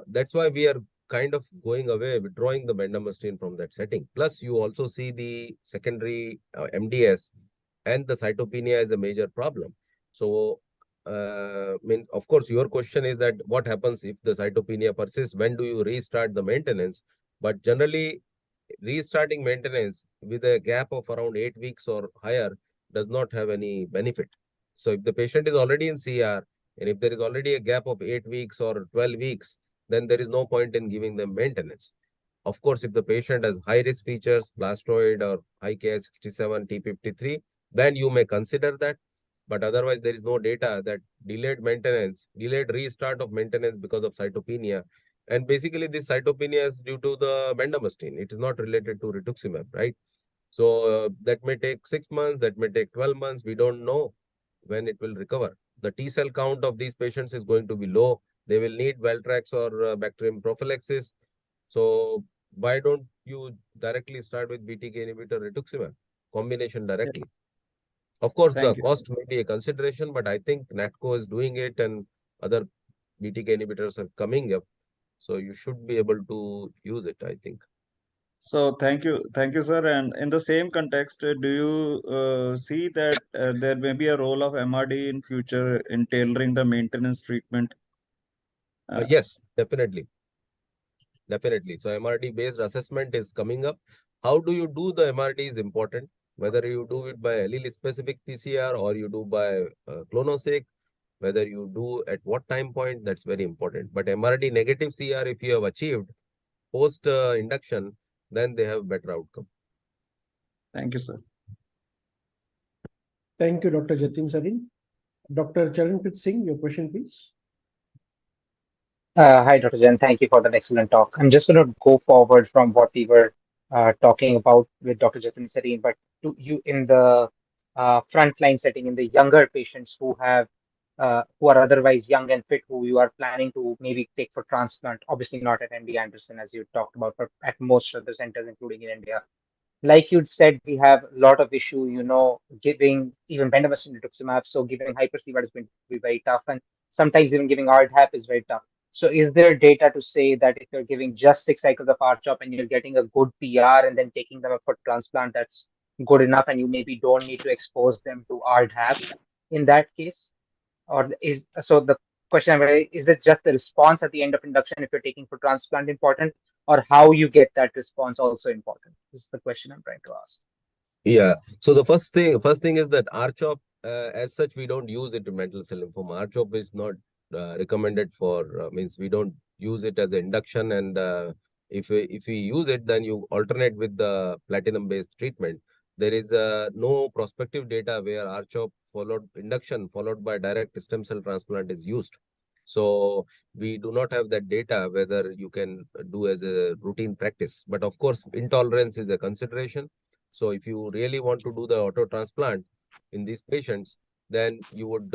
that's why we are kind of going away, withdrawing the bendamustine from that setting. Plus, you also see the secondary MDS and the cytopenia is a major problem. So, of course, your question is that what happens if the cytopenia persists? When do you restart the maintenance? But generally, restarting maintenance with a gap of around 8 weeks or higher does not have any benefit. So if the patient is already in CR, and if there is already a gap of 8 weeks or 12 weeks, then there is no point in giving them maintenance. Of course, if the patient has high risk features, blastoid or high Ki67, T53, then you may consider that. But otherwise, there is no data that delayed maintenance, delayed restart of maintenance because of cytopenia. And basically, this cytopenia is due to the bendamustine. It is not related to rituximab, right? So that may take 6 months, that may take 12 months. We don't know when it will recover. The T cell count of these patients is going to be low. They will need Valtrax or bacterium prophylaxis. So why don't you directly start with BTK inhibitor rituximab combination directly? Of course, the Thank you. cost may be a consideration, but I think NATCO is doing it and other BTK inhibitors are coming up. So you should be able to use it, I think. So thank you, sir. And in the same context, do you see that there may be a role of MRD in future in tailoring the maintenance treatment? Yes, definitely. Definitely. So MRD based assessment is coming up. How do you do the MRD is important. Whether you do it by allele specific PCR or you do by clonoSEQ, whether you do at what time point, that's very important. But MRD negative CR, if you have achieved post induction, then they have better outcome. Thank you, sir. Thank you, Dr. Jatin Sarin. Dr. Charanpreet Singh, your question, please. Hi, Dr. Jain. Thank you for that excellent talk. I'm just going to go forward from what we were talking about with Dr. Jatin Sareen, but to you in the frontline setting, in the younger patients who are otherwise young and fit, who you are planning to maybe take for transplant, obviously not at MD Anderson as you talked about, but at most of the centers, including in India. Like you'd said, we have a lot of issue, giving even bendamustine rituximab, so giving hyperCVAD is going to be very tough, and sometimes even giving RDAP is very tough. So is there data to say that if you're giving just 6 cycles of RCHOP and you're getting a good PR and then taking them up for transplant, that's good enough and you maybe don't need to expose them to RDAP in that case? Or the question is it just the response at the end of induction if you're taking for transplant important, or how you get that response also important? This is the question I'm trying to ask. Yeah. So the first thing is that RCHOP, as such, we don't use it in mantle cell lymphoma. RCHOP is not recommended for, means we don't use it as an induction. And if we use it, then you alternate with the platinum-based treatment. there is no prospective data where R-CHOP induction followed by direct stem cell transplant is used. So we do not have that data whether you can do as a routine practice. But of course, intolerance is a consideration. So if you really want to do the auto transplant in these patients, then you would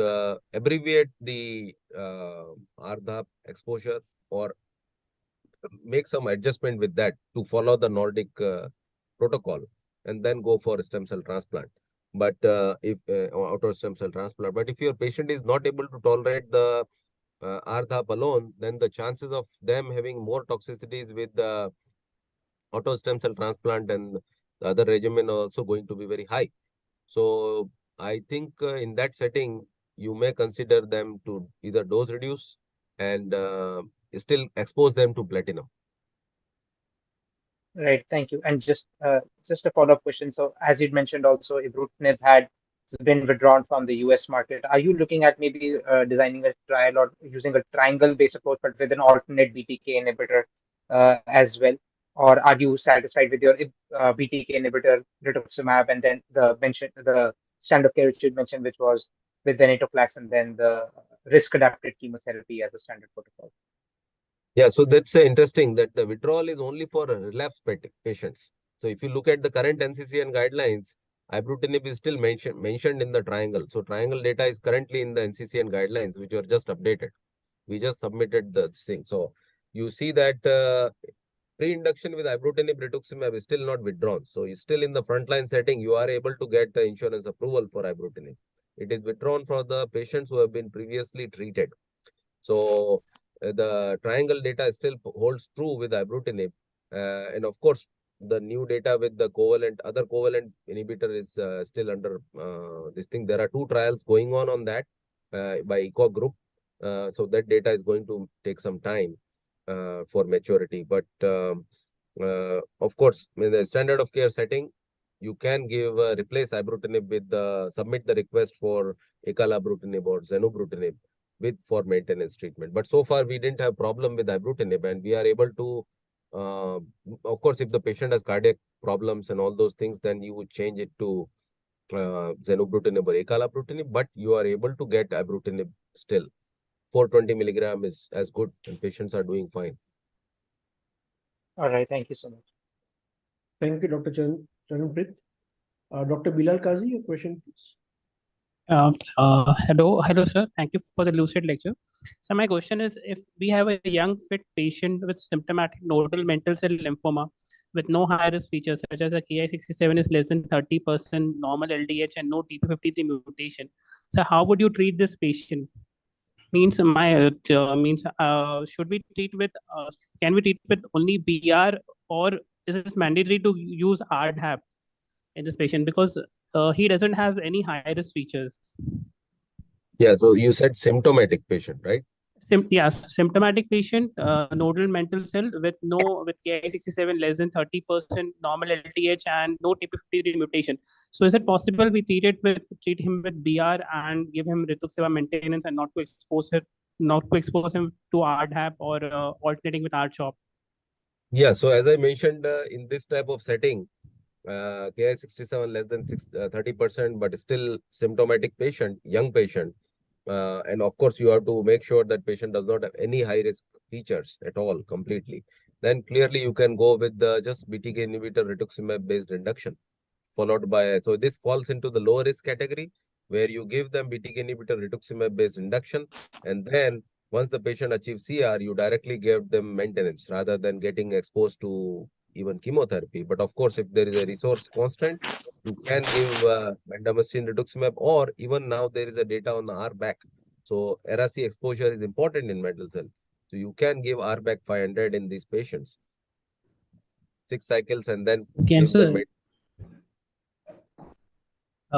abbreviate the RDAP exposure or make some adjustment with that to follow the Nordic protocol and then go for stem cell transplant. But if auto stem cell transplant, but if your patient is not able to tolerate the RDAP alone, then the chances of them having more toxicities with the auto stem cell transplant and the other regimen are also going to be very high. So I think in that setting, you may consider them to either dose reduce and still expose them to platinum. Right, thank you. And just a follow-up question. So as you mentioned also, ibrutinib had been withdrawn from the US market. Are you looking at maybe designing a trial or using a triangle-based approach, but with an alternate BTK inhibitor as well? Or are you satisfied with your BTK inhibitor, rituximab, and then the standard of care which you mentioned, which was with venetoclax and then the risk-adapted chemotherapy as a standard protocol? Yeah, so that's interesting that the withdrawal is only for relapse patients. So if you look at the current NCCN guidelines, ibrutinib is still mentioned in the triangle. So triangle data is currently in the NCCN guidelines, which were just updated. We just submitted the thing. So you see that pre-induction with ibrutinib rituximab is still not withdrawn. So you're still in the frontline setting, you are able to get the insurance approval for ibrutinib. It is withdrawn for the patients who have been previously treated. So the triangle data still holds true with ibrutinib. And of course, the new data with the other covalent inhibitor is still under this thing. There are 2 trials going on that by ECOG group. So that data is going to take some time for maturity. But of course, in the standard of care setting, you can give replace ibrutinib with submit the request for acalabrutinib or zenobrutinib for maintenance treatment. But so far we didn't have problem with ibrutinib, and we are able to of course, if the patient has cardiac problems and all those things, then you would change it to zenobrutinib or acalabrutinib, but you are able to get ibrutinib still. 420 milligram is as good and patients are doing fine. All right, thank you so much. Thank you, Dr. Charanpreet. Dr. Bilal Kazi, your question, please. Hello, sir. Thank you for the lucid lecture. So my question is, if we have a young fit patient with symptomatic nodal mantle cell lymphoma with no high-risk features such as a Ki67 is less than 30%, normal LDH and no TP53 mutation, so how would you treat this patient? Means should we treat with can we treat with only BR, or is it mandatory to use RDAP in this patient because he doesn't have any high-risk features? Yeah, so you said symptomatic patient, right? Yes, symptomatic patient, nodal mantle cell with Ki67 less than 30%, normal LTH and no TP53 mutation. So is it possible we treat him with BR and give him rituximab maintenance and not to expose him to RDAP or alternating with R-CHOP? Yeah, so as I mentioned, in this type of setting, Ki67 less than 30%, but still symptomatic patient, young patient. And of course, you have to make sure that patient does not have any high risk features at all completely. Then clearly you can go with the just BTK inhibitor rituximab based induction, followed by, so this falls into the low risk category where you give them BTK inhibitor rituximab based induction, and then once the patient achieves CR, you directly give them maintenance rather than getting exposed to even chemotherapy. But of course, if there is a resource constraint, you can give bendamustine rituximab, or even now there is a data on the RBAC. So RAC exposure is important in mantle cell. So you can give RBAC 500 in these patients, 6 cycles, and then give them.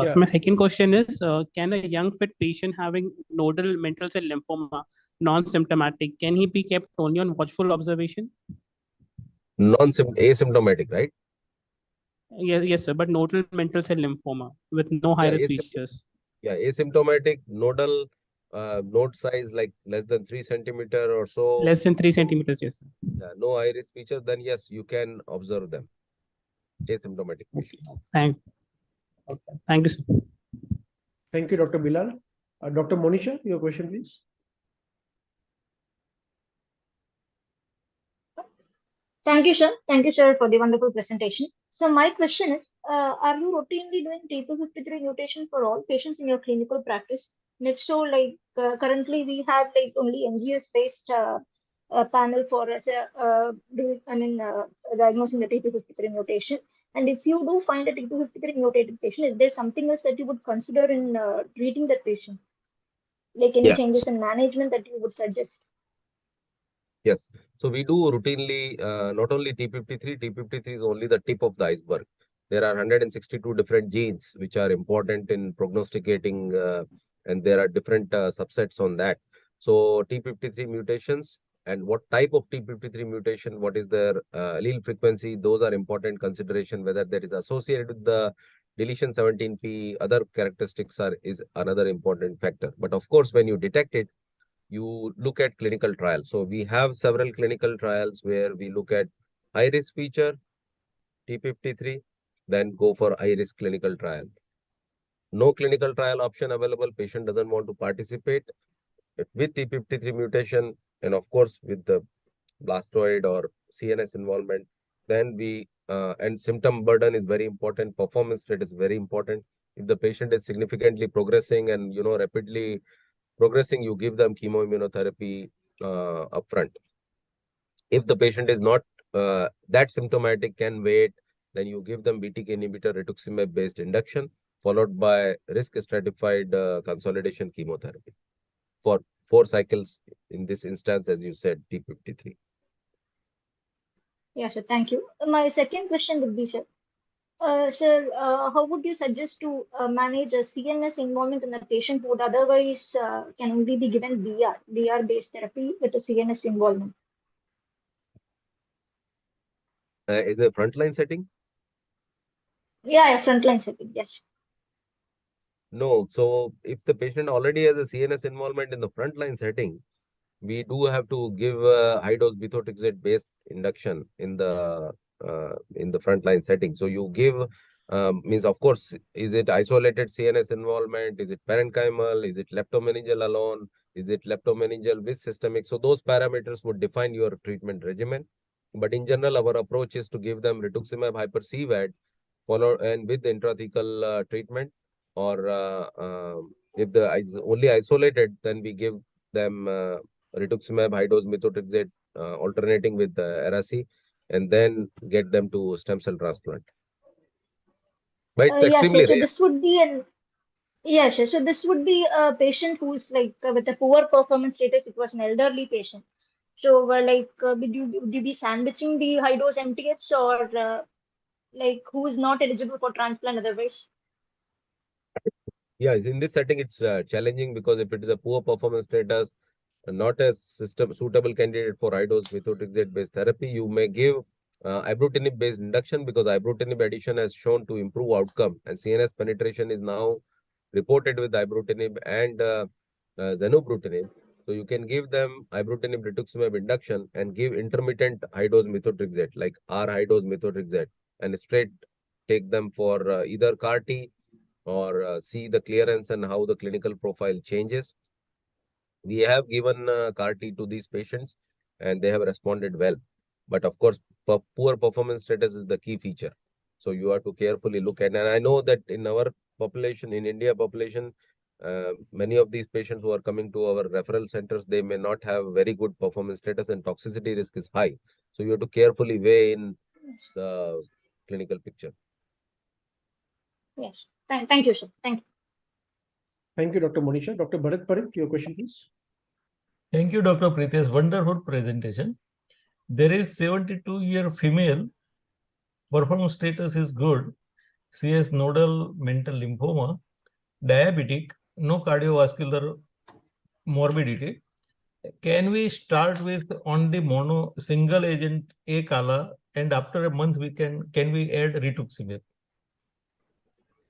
So my second question is, can a young fit patient having nodal mantle cell lymphoma, non-symptomatic, can he be kept only on watchful observation? Asymptomatic, right? Yes, sir, but nodal mantle cell lymphoma with no high-risk features. Yeah, asymptomatic nodal node size like less than 3 centimeter or so. Less than 3 centimeters, yes, sir. Yeah, no high-risk features, then yes, you can observe them. Asymptomatic patients. Thank Thank you, sir. Thank you, Dr. Bilal. Dr. Monisha, your question, please. Thank you, sir. Thank you, sir, for the wonderful presentation. So my question is, are you routinely doing T253 mutation for all patients in your clinical practice? And if so, currently we have only NGS-based panel for us diagnosing the T253 mutation. And if you do find a T253 mutated patient, is there something else that you would consider in treating that patient? Like any Yeah. changes in management that you would suggest? Yes. So we do routinely, not only T53, T53 is only the tip of the iceberg. There are 162 different genes which are important in prognosticating, and there are different subsets on that. So T53 mutations and what type of T53 mutation, what is their allele frequency, those are important consideration. Whether that is associated with the deletion 17p, other characteristics is another important factor. But of course, when you detect it, you look at clinical trials. So we have several clinical trials where we look at high risk feature, T53, then go for high risk clinical trial. No clinical trial option available, patient doesn't want to participate with T53 mutation, and of course with the blastoid or CNS involvement, then and symptom burden is very important, performance rate is very important. If the patient is significantly progressing and rapidly progressing, you give them chemoimmunotherapy upfront. If the patient is not that symptomatic, can wait, then you give them BTK inhibitor rituximab based induction, followed by risk stratified consolidation chemotherapy for 4 cycles in this instance, as you said, T53. Yeah, sir. Thank you. My second question would be, sir. Sir, how would you suggest to manage a CNS involvement in a patient who would otherwise can only be given DR-based therapy with a CNS involvement? Is a frontline setting? Yeah, frontline setting, yes. No. So if the patient already has a CNS involvement in the frontline setting, we do have to give high dose methotrexate based induction in the frontline setting. So you give means, of course, is it isolated CNS involvement? Is it parenchymal? Is it leptomeningeal alone? Is it leptomeningeal with systemic? So those parameters would define your treatment regimen. But in general, our approach is to give them rituximab hyper CVAD followed and with intrathecal treatment, or if the is only isolated, then we give them rituximab high dose methotrexate alternating with Araci, and then get them to stem cell transplant. But it's Yes, sir. extremely So rare. this would be an yes, sir. So this would be a patient who's with a poor performance status. It was an elderly patient. So would you be sandwiching the high dose MTH or who is not eligible for transplant otherwise? Yeah, in this setting, it's challenging because if it is a poor performance status, not a system suitable candidate for high dose methotrexate based therapy, you may give ibrutinib based induction, because ibrutinib addition has shown to improve outcome, and CNS penetration is now reported with ibrutinib and zenobrutinib. So you can give them ibrutinib rituximab induction and give intermittent high dose methotrexate like R high dose methotrexate, and straight take them for either CAR T or see the clearance and how the clinical profile changes. We have given CAR T to these patients and they have responded well. But of course, poor performance status is the key feature. So you have to carefully look at, and I know that in our population, in India population, many of these patients who are coming to our referral centers, they may not have very good performance status and toxicity risk is high. So you have to carefully weigh in the clinical picture. Yes. Thank you, sir. Thank you. Thank you, Dr. Monisha. Dr. Bharat Parikh, your question, please. Thank you, Dr. Pritesh. Wonderful presentation. There is 72-year female, performance status is good. She has nodal mantle lymphoma, diabetic, no cardiovascular morbidity. Can we start with only mono single agent A-Kala, and after a month can we add rituximab?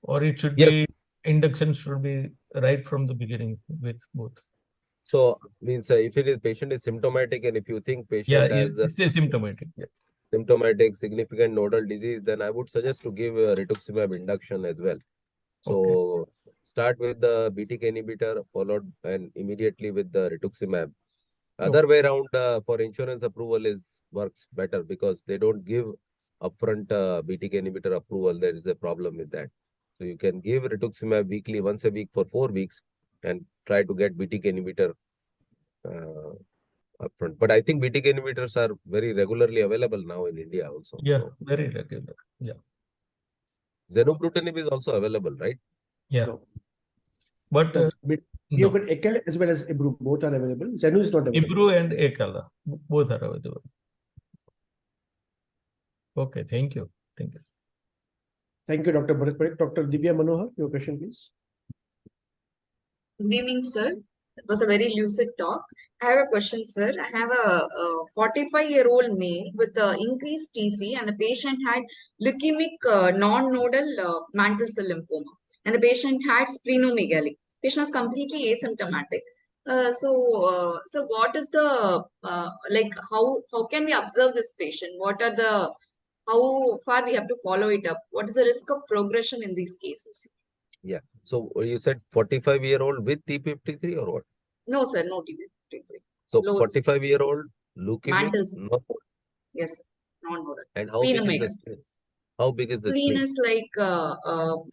Or it should Yes. be induction should be right from the beginning with both. So means if it is patient is symptomatic, and if you think patient has it's asymptomatic. Yeah. symptomatic significant nodal disease, then I would suggest to give rituximab induction as well. So start with the BTK inhibitor, followed and immediately with the rituximab. Other way around, for insurance approval works better because they don't give upfront BTK inhibitor approval. There is a problem with that. So you can give rituximab weekly, once a week for 4 weeks, and try to get BTK inhibitor upfront. But I think BTK inhibitors are very regularly available now in India also. Yeah, So very regular. Yeah. zenobrutinib is also available, right? Yeah. No. But You no. got Ekel as well as Ibru, both are available. Zenu is not available. Ibru and Ekala, both are available. Okay, thank you. Thank you. Thank you, Dr. Bharat Parekh. Dr. Divya Manohar, your question, please. Good evening, sir. It was a very lucid talk. I have a question, sir. I have a 45-year-old male with increased TC, and the patient had leukemic non-nodal mantle cell lymphoma, and the patient had splenomegaly. Patient was completely asymptomatic. So what is the like? How can we observe this patient? What are the how far we have to follow it up? What is the risk of progression in these cases? Yeah. So you said 45-year-old with T53 or what? No, sir, no TB53. So Low 45-year-old leukemic, Mantles. not, Yes, non-nodal. and how big is the Splenomegaly. spleen? How big is the Spleen spleen? is like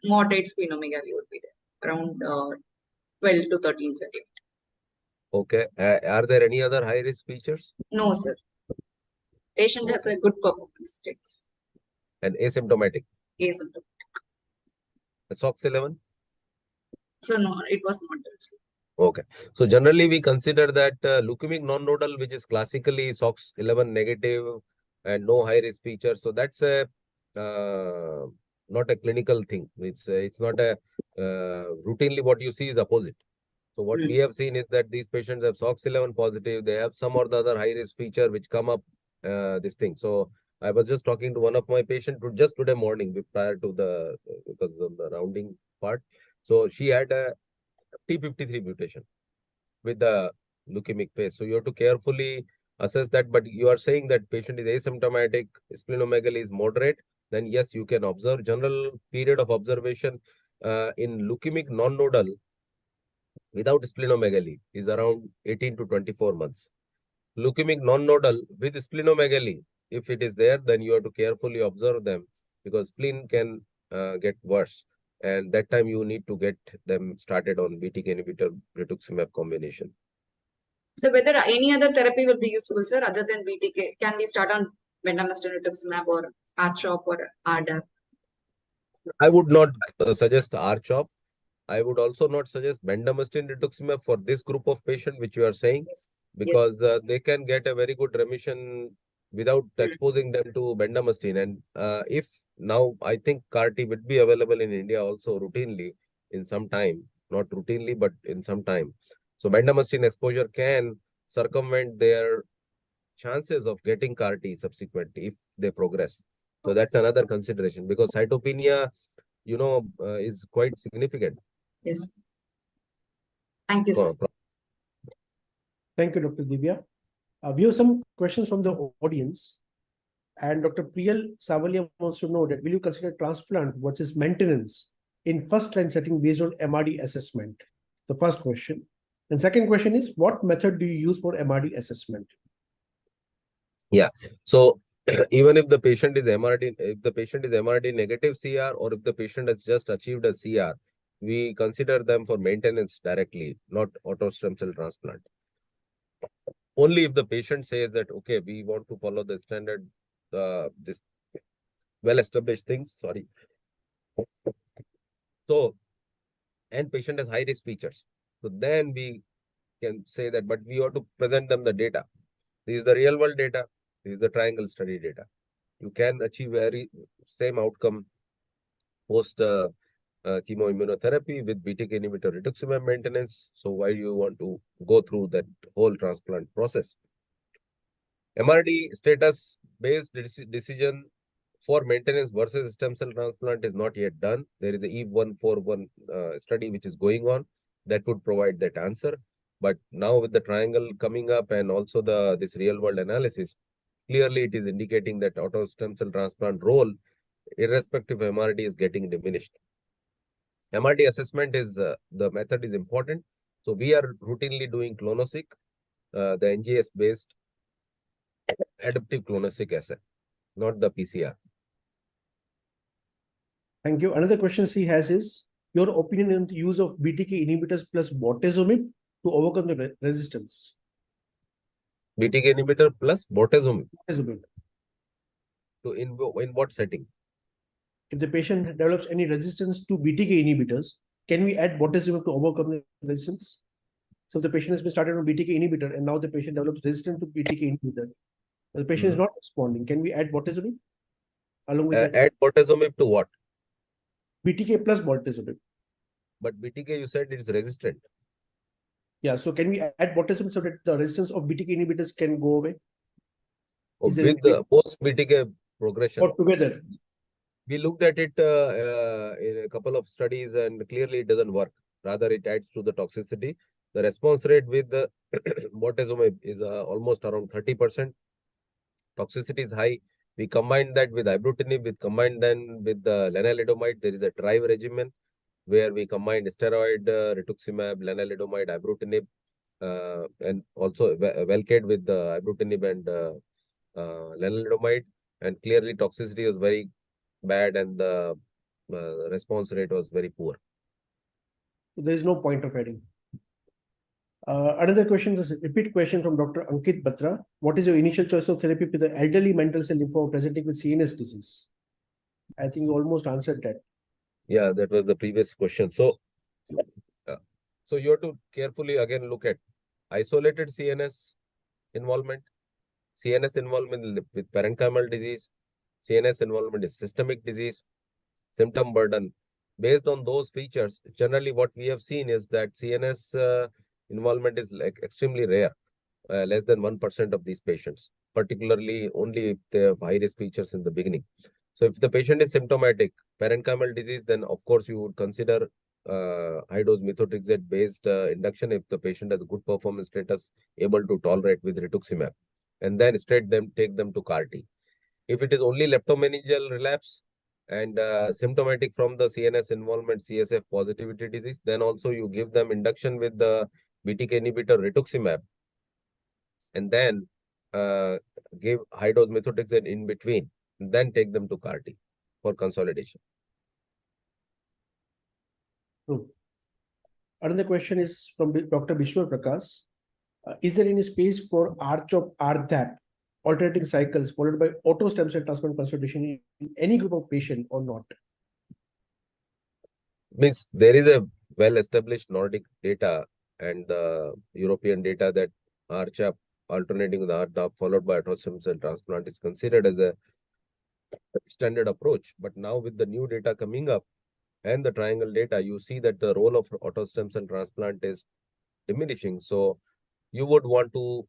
moderate splenomegaly would be there, around 12 to 13 centimeters. Okay. Are there any other high-risk features? No, sir. Patient has Okay. a good performance status. And asymptomatic? Asymptomatic. SOX11? So no, it was not done, sir. Okay. So generally we consider that leukemic non-nodal, which is classically SOX11 negative and no high-risk features. So that's a not a clinical thing. It's not a routinely what you see is opposite. So what we have seen is that these patients have SOX11 positive. They have some or the other high-risk feature which come up this thing. So I was just talking to one of my patients just today morning prior to the because of the rounding part. So she had a T53 mutation with the leukemic phase. So you have to carefully assess that. But you are saying that patient is asymptomatic, splenomegaly is moderate, then yes, you can observe. General period of observation in leukemic non-nodal without splenomegaly is around 18 to 24 months. Leukemic non-nodal with splenomegaly, if it is there, then you have to carefully observe them because spleen can get worse. And that time you need to get them started on BTK inhibitor rituximab combination. So whether any other therapy will be useful, sir, other than BTK? Can we start on bendamustine rituximab or R-CHOP or RDAP? I would not suggest R-CHOP. I would also not suggest bendamustine rituximab for this group of patient which you are saying, Yes. because they can get a very good remission without exposing them to bendamustine. And if now I think CAR-T would be available in India also routinely in some time, not routinely, but in some time. So bendamustine exposure can circumvent their chances of getting CAR-T subsequently if they progress. So that's another consideration because cytopenia, is quite significant. Yes. Thank you, sir. Thank you, Dr. Divya. We have some questions from the audience. And Dr. Priyal Savalia wants to know that will you consider transplant versus maintenance in first-line setting based on MRD assessment? The first question. And second question is, what method do you use for MRD assessment? Yeah. So even if the patient is MRD negative CR or if the patient has just achieved a CR, we consider them for maintenance directly, not auto stem cell transplant. Only if the patient says that, okay, we want to follow the standard, this well-established things, sorry. So, and patient has high-risk features. So then we can say that, but we have to present them the data. This is the real-world data. This is the triangle study data. You can achieve very same outcome post chemoimmunotherapy with BTK inhibitor rituximab maintenance. So why you want to go through that whole transplant process? MRD status based decision for maintenance versus stem cell transplant is not yet done. There is a EVE-141 study which is going on that would provide that answer. But now with the triangle coming up and also this real world analysis, clearly it is indicating that auto stem cell transplant role, irrespective of MRD, is getting diminished. MRD assessment is the method is important. So we are routinely doing clonoSEQ, the NGS based adaptive clonoSEQ assay, not the PCR. Thank you. Another question he has is your opinion on the use of BTK inhibitors plus bortezomib to overcome the resistance. BTK inhibitor plus bortezomib. Bortezomib. So in what setting? If the patient develops any resistance to BTK inhibitors, can we add bortezomib to overcome the resistance? So the patient has been started on BTK inhibitor and now the patient develops resistance to BTK inhibitor. The patient is not responding. Can we add bortezomib along with that? Add bortezomib to what? BTK plus bortezomib. But BTK, you said it is resistant. Yeah, so can we add bortezomib so that the resistance of BTK inhibitors can go away? With the post BTK progression. Or together? We looked at it in a couple of studies and clearly it doesn't work. Rather, it adds to the toxicity. The response rate with the bortezomib is almost around 30%. Toxicity is high. We combine that with ibrutinib, we combine then with the lenalidomide. There is a tribe regimen where we combine steroid, rituximab, lenalidomide, ibrutinib, and also Velcade with the ibrutinib and lenalidomide. And clearly toxicity was very bad and the response rate was very poor. So there is no point of adding. Another question is a repeat question from Dr. Ankit Batra. What is your initial choice of therapy for the elderly mantle cell lymphoma presenting with CNS disease? I think you almost answered that. Yeah, that was the previous question. So you have to carefully again look at isolated CNS involvement, CNS involvement with parenchymal disease, CNS involvement is systemic disease, symptom burden. Based on those features, generally what we have seen is that CNS involvement is like extremely rare, less than 1% of these patients, particularly only if they have high-risk features in the beginning. So if the patient is symptomatic, parenchymal disease, then of course you would consider high-dose methotrexate based induction if the patient has a good performance status, able to tolerate with rituximab, and then take them to CAR-T. If it is only leptomeningeal relapse and symptomatic from the CNS involvement, CSF positivity disease, then also you give them induction with the BTK inhibitor rituximab, and then give high-dose methotrexate in between, and then take them to CAR-T for consolidation. True. Another question is from Dr. Bishwar Prakash. Is there any space for RCHOP, RDAP, alternating cycles followed by auto stem cell transplant consolidation in any group of patient or not? Means there is a well-established Nordic data and the European data that RCHOP alternating with RDAP followed by auto stem cell transplant is considered as a standard approach. But now with the new data coming up and the triangle data, you see that the role of auto stem cell transplant is diminishing. So you would want to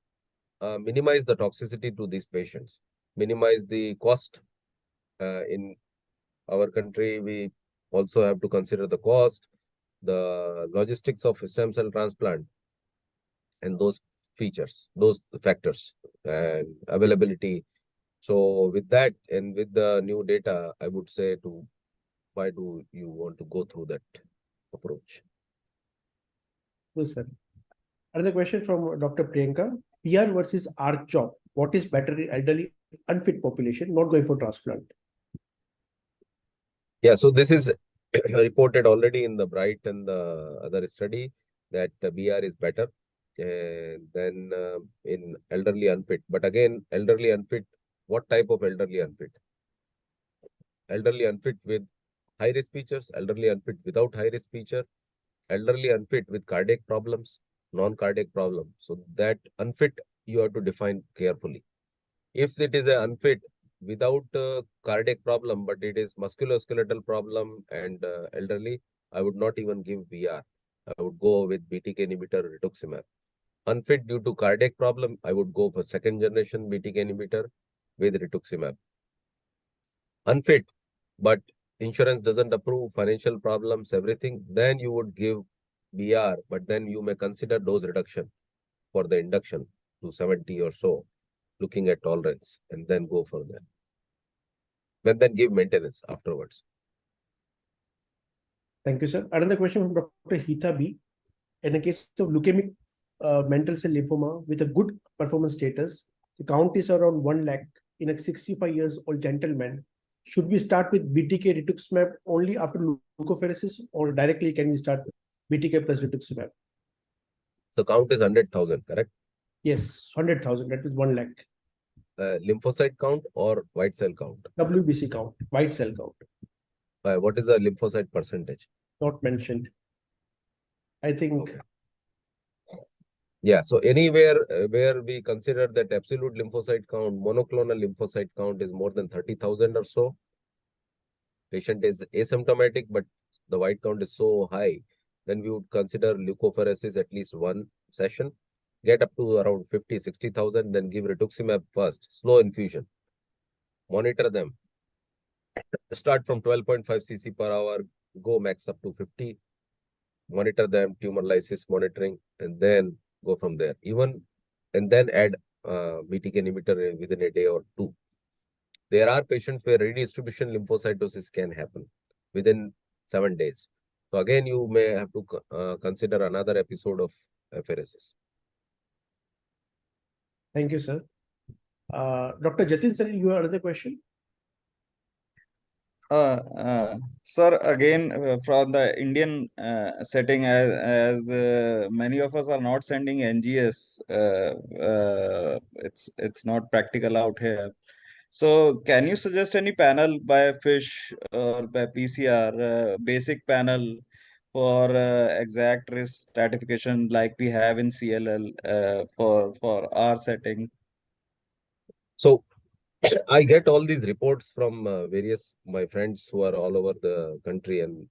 minimize the toxicity to these patients, minimize the cost. In our country, we also have to consider the cost, the logistics of stem cell transplant, and those features, those factors, and availability. So with that and with the new data, I would say why do you want to go through that approach? Yes, sir. Another question from Dr. Priyanka. PR versus RCHOP. What is better in elderly unfit population not going for transplant? Yeah, so this is reported already in the Bright and the other study that the BR is better than in elderly unfit. But again, elderly unfit, what type of elderly unfit? Elderly unfit with high-risk features, elderly unfit without high-risk feature, elderly unfit with cardiac problems, non-cardiac problem. So that unfit you have to define carefully. If it is an unfit without cardiac problem, but it is musculoskeletal problem and elderly, I would not even give BR. I would go with BTK inhibitor rituximab. Unfit due to cardiac problem, I would go for second generation BTK inhibitor with rituximab. Unfit, but insurance doesn't approve, financial problems, everything, then you would give BR, but then you may consider dose reduction for the induction to 70 or so, looking at tolerance, and then go for that. Then give maintenance afterwards. Thank you, sir. Another question from Dr. Hita B. In a case of leukemic mantle cell lymphoma with a good performance status, the count is around 1 lakh in a 65 years old gentleman. Should we start with BTK rituximab only after leukapheresis, or directly can we start BTK plus rituximab? The count is 100,000, correct? Yes, 100,000. That is 1 lakh. Lymphocyte count or white cell count? WBC count, white cell count. What is the lymphocyte percentage? Not mentioned. I think. Okay. Yeah, so anywhere where we consider that absolute lymphocyte count, monoclonal lymphocyte count is more than 30,000 or so, patient is asymptomatic, but the white count is so high, then we would consider leukapheresis at least one session, get up to around 50, 60,000, then give rituximab first, slow infusion. Monitor them. Start from 12.5 cc per hour, go max up to 50. Monitor them, tumor lysis monitoring, and then go from there. And then add BTK inhibitor within a day or two. There are patients where redistribution lymphocytosis can happen within 7 days. So again, you may have to consider another episode of apheresis. Thank you, sir. Dr. Jatin, sir, you have another question? Sir, again, from the Indian setting, as many of us are not sending NGS, it's not practical out here. So, can you suggest any panel by FISH or by PCR, basic panel for exact risk stratification like we have in CLL for our setting? So I get all these reports from various my friends who are all over the country and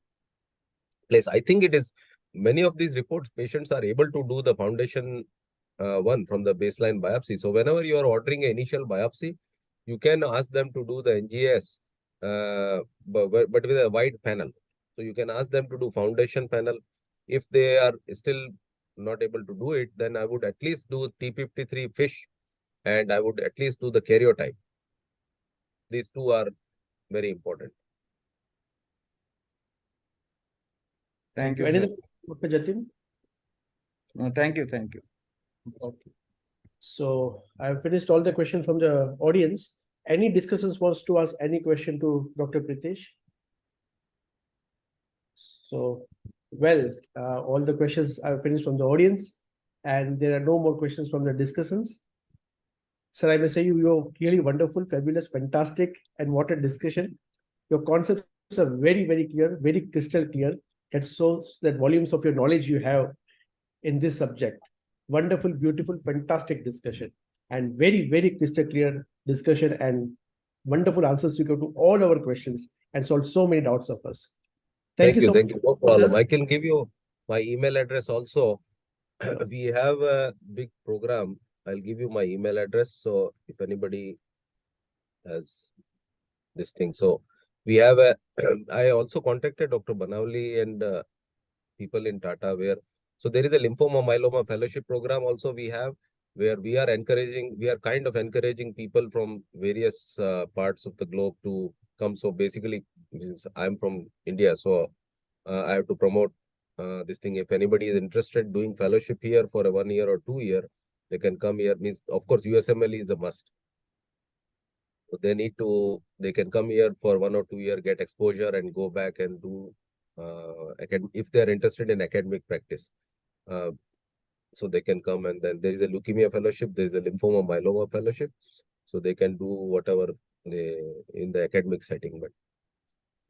place. I think it is many of these reports, patients are able to do the foundation one from the baseline biopsy. So whenever you are ordering an initial biopsy, you can ask them to do the NGS, but with a wide panel. So you can ask them to do foundation panel. If they are still not able to do it, then I would at least do T53 FISH, and I would at least do the karyotype. These two are very important. Thank you, Anything, sir. Dr. Jatin? No, thank you. Thank you. Okay. So I've finished all the questions from the audience. Any discussants wants to ask any question to Dr. Pritesh? So, well, all the questions I've finished from the audience, and there are no more questions from the discussants. Sir, I may say you're really wonderful, fabulous, fantastic, and what a discussion. Your concepts are very, very clear, very crystal clear. It shows that volumes of your knowledge you have in this subject. Wonderful, beautiful, fantastic discussion, and very, very crystal clear discussion, and wonderful answers you give to all our questions and solved so many doubts of us. Thank you so Thank much. you. No problem. I can give you my email address also. We have a big program. I'll give you my email address. So if anybody has this thing. So we have a, I also contacted Dr. Banavali and people in Tata where, so there is a lymphoma myeloma fellowship program also we have, where we are kind of encouraging people from various parts of the globe to come. So basically, I'm from India, so I have to promote this thing. If anybody is interested doing fellowship here for a 1 year or 2 year, they can come here. Means, of course, USMLE is a must. So they can come here for 1 or 2 year, get exposure and go back and do, if they're interested in academic practice. So they can come, and then there is a leukemia fellowship, there is a lymphoma myeloma fellowship. So they can do whatever they in the academic setting. But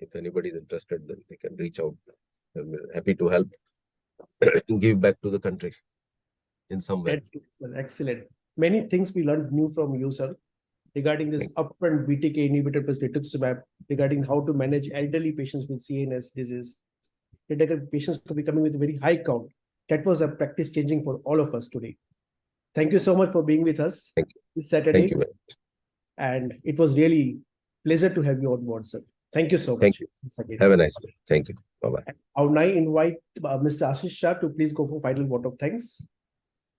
if anybody is interested, then they can reach out. I'm happy to help give back to the country in some way. Excellent, excellent. Many things we learned new from you, sir, regarding this upfront BTK inhibitor plus rituximab, regarding how to manage elderly patients with CNS disease. Patients could be coming with a very high count. That was a practice changing for all of us today. Thank you so much for being with us this Saturday. Thank you. And it was really pleasure to have you on board, sir. Thank you so much. Thank you. Have a nice day. Thank you. Bye-bye. I would now invite Mr. Ashish Shah to please go for final vote of thanks.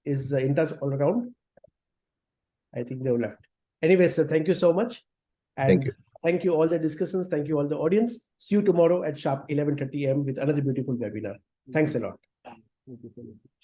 Is in touch all around? I think they were left. Anyway, sir, thank you so much. And Thank you. Thank you all the discussants. Thank you all the audience. See you tomorrow at sharp 11:30 a.m. with another beautiful webinar. Thanks a lot. Thank you for listening.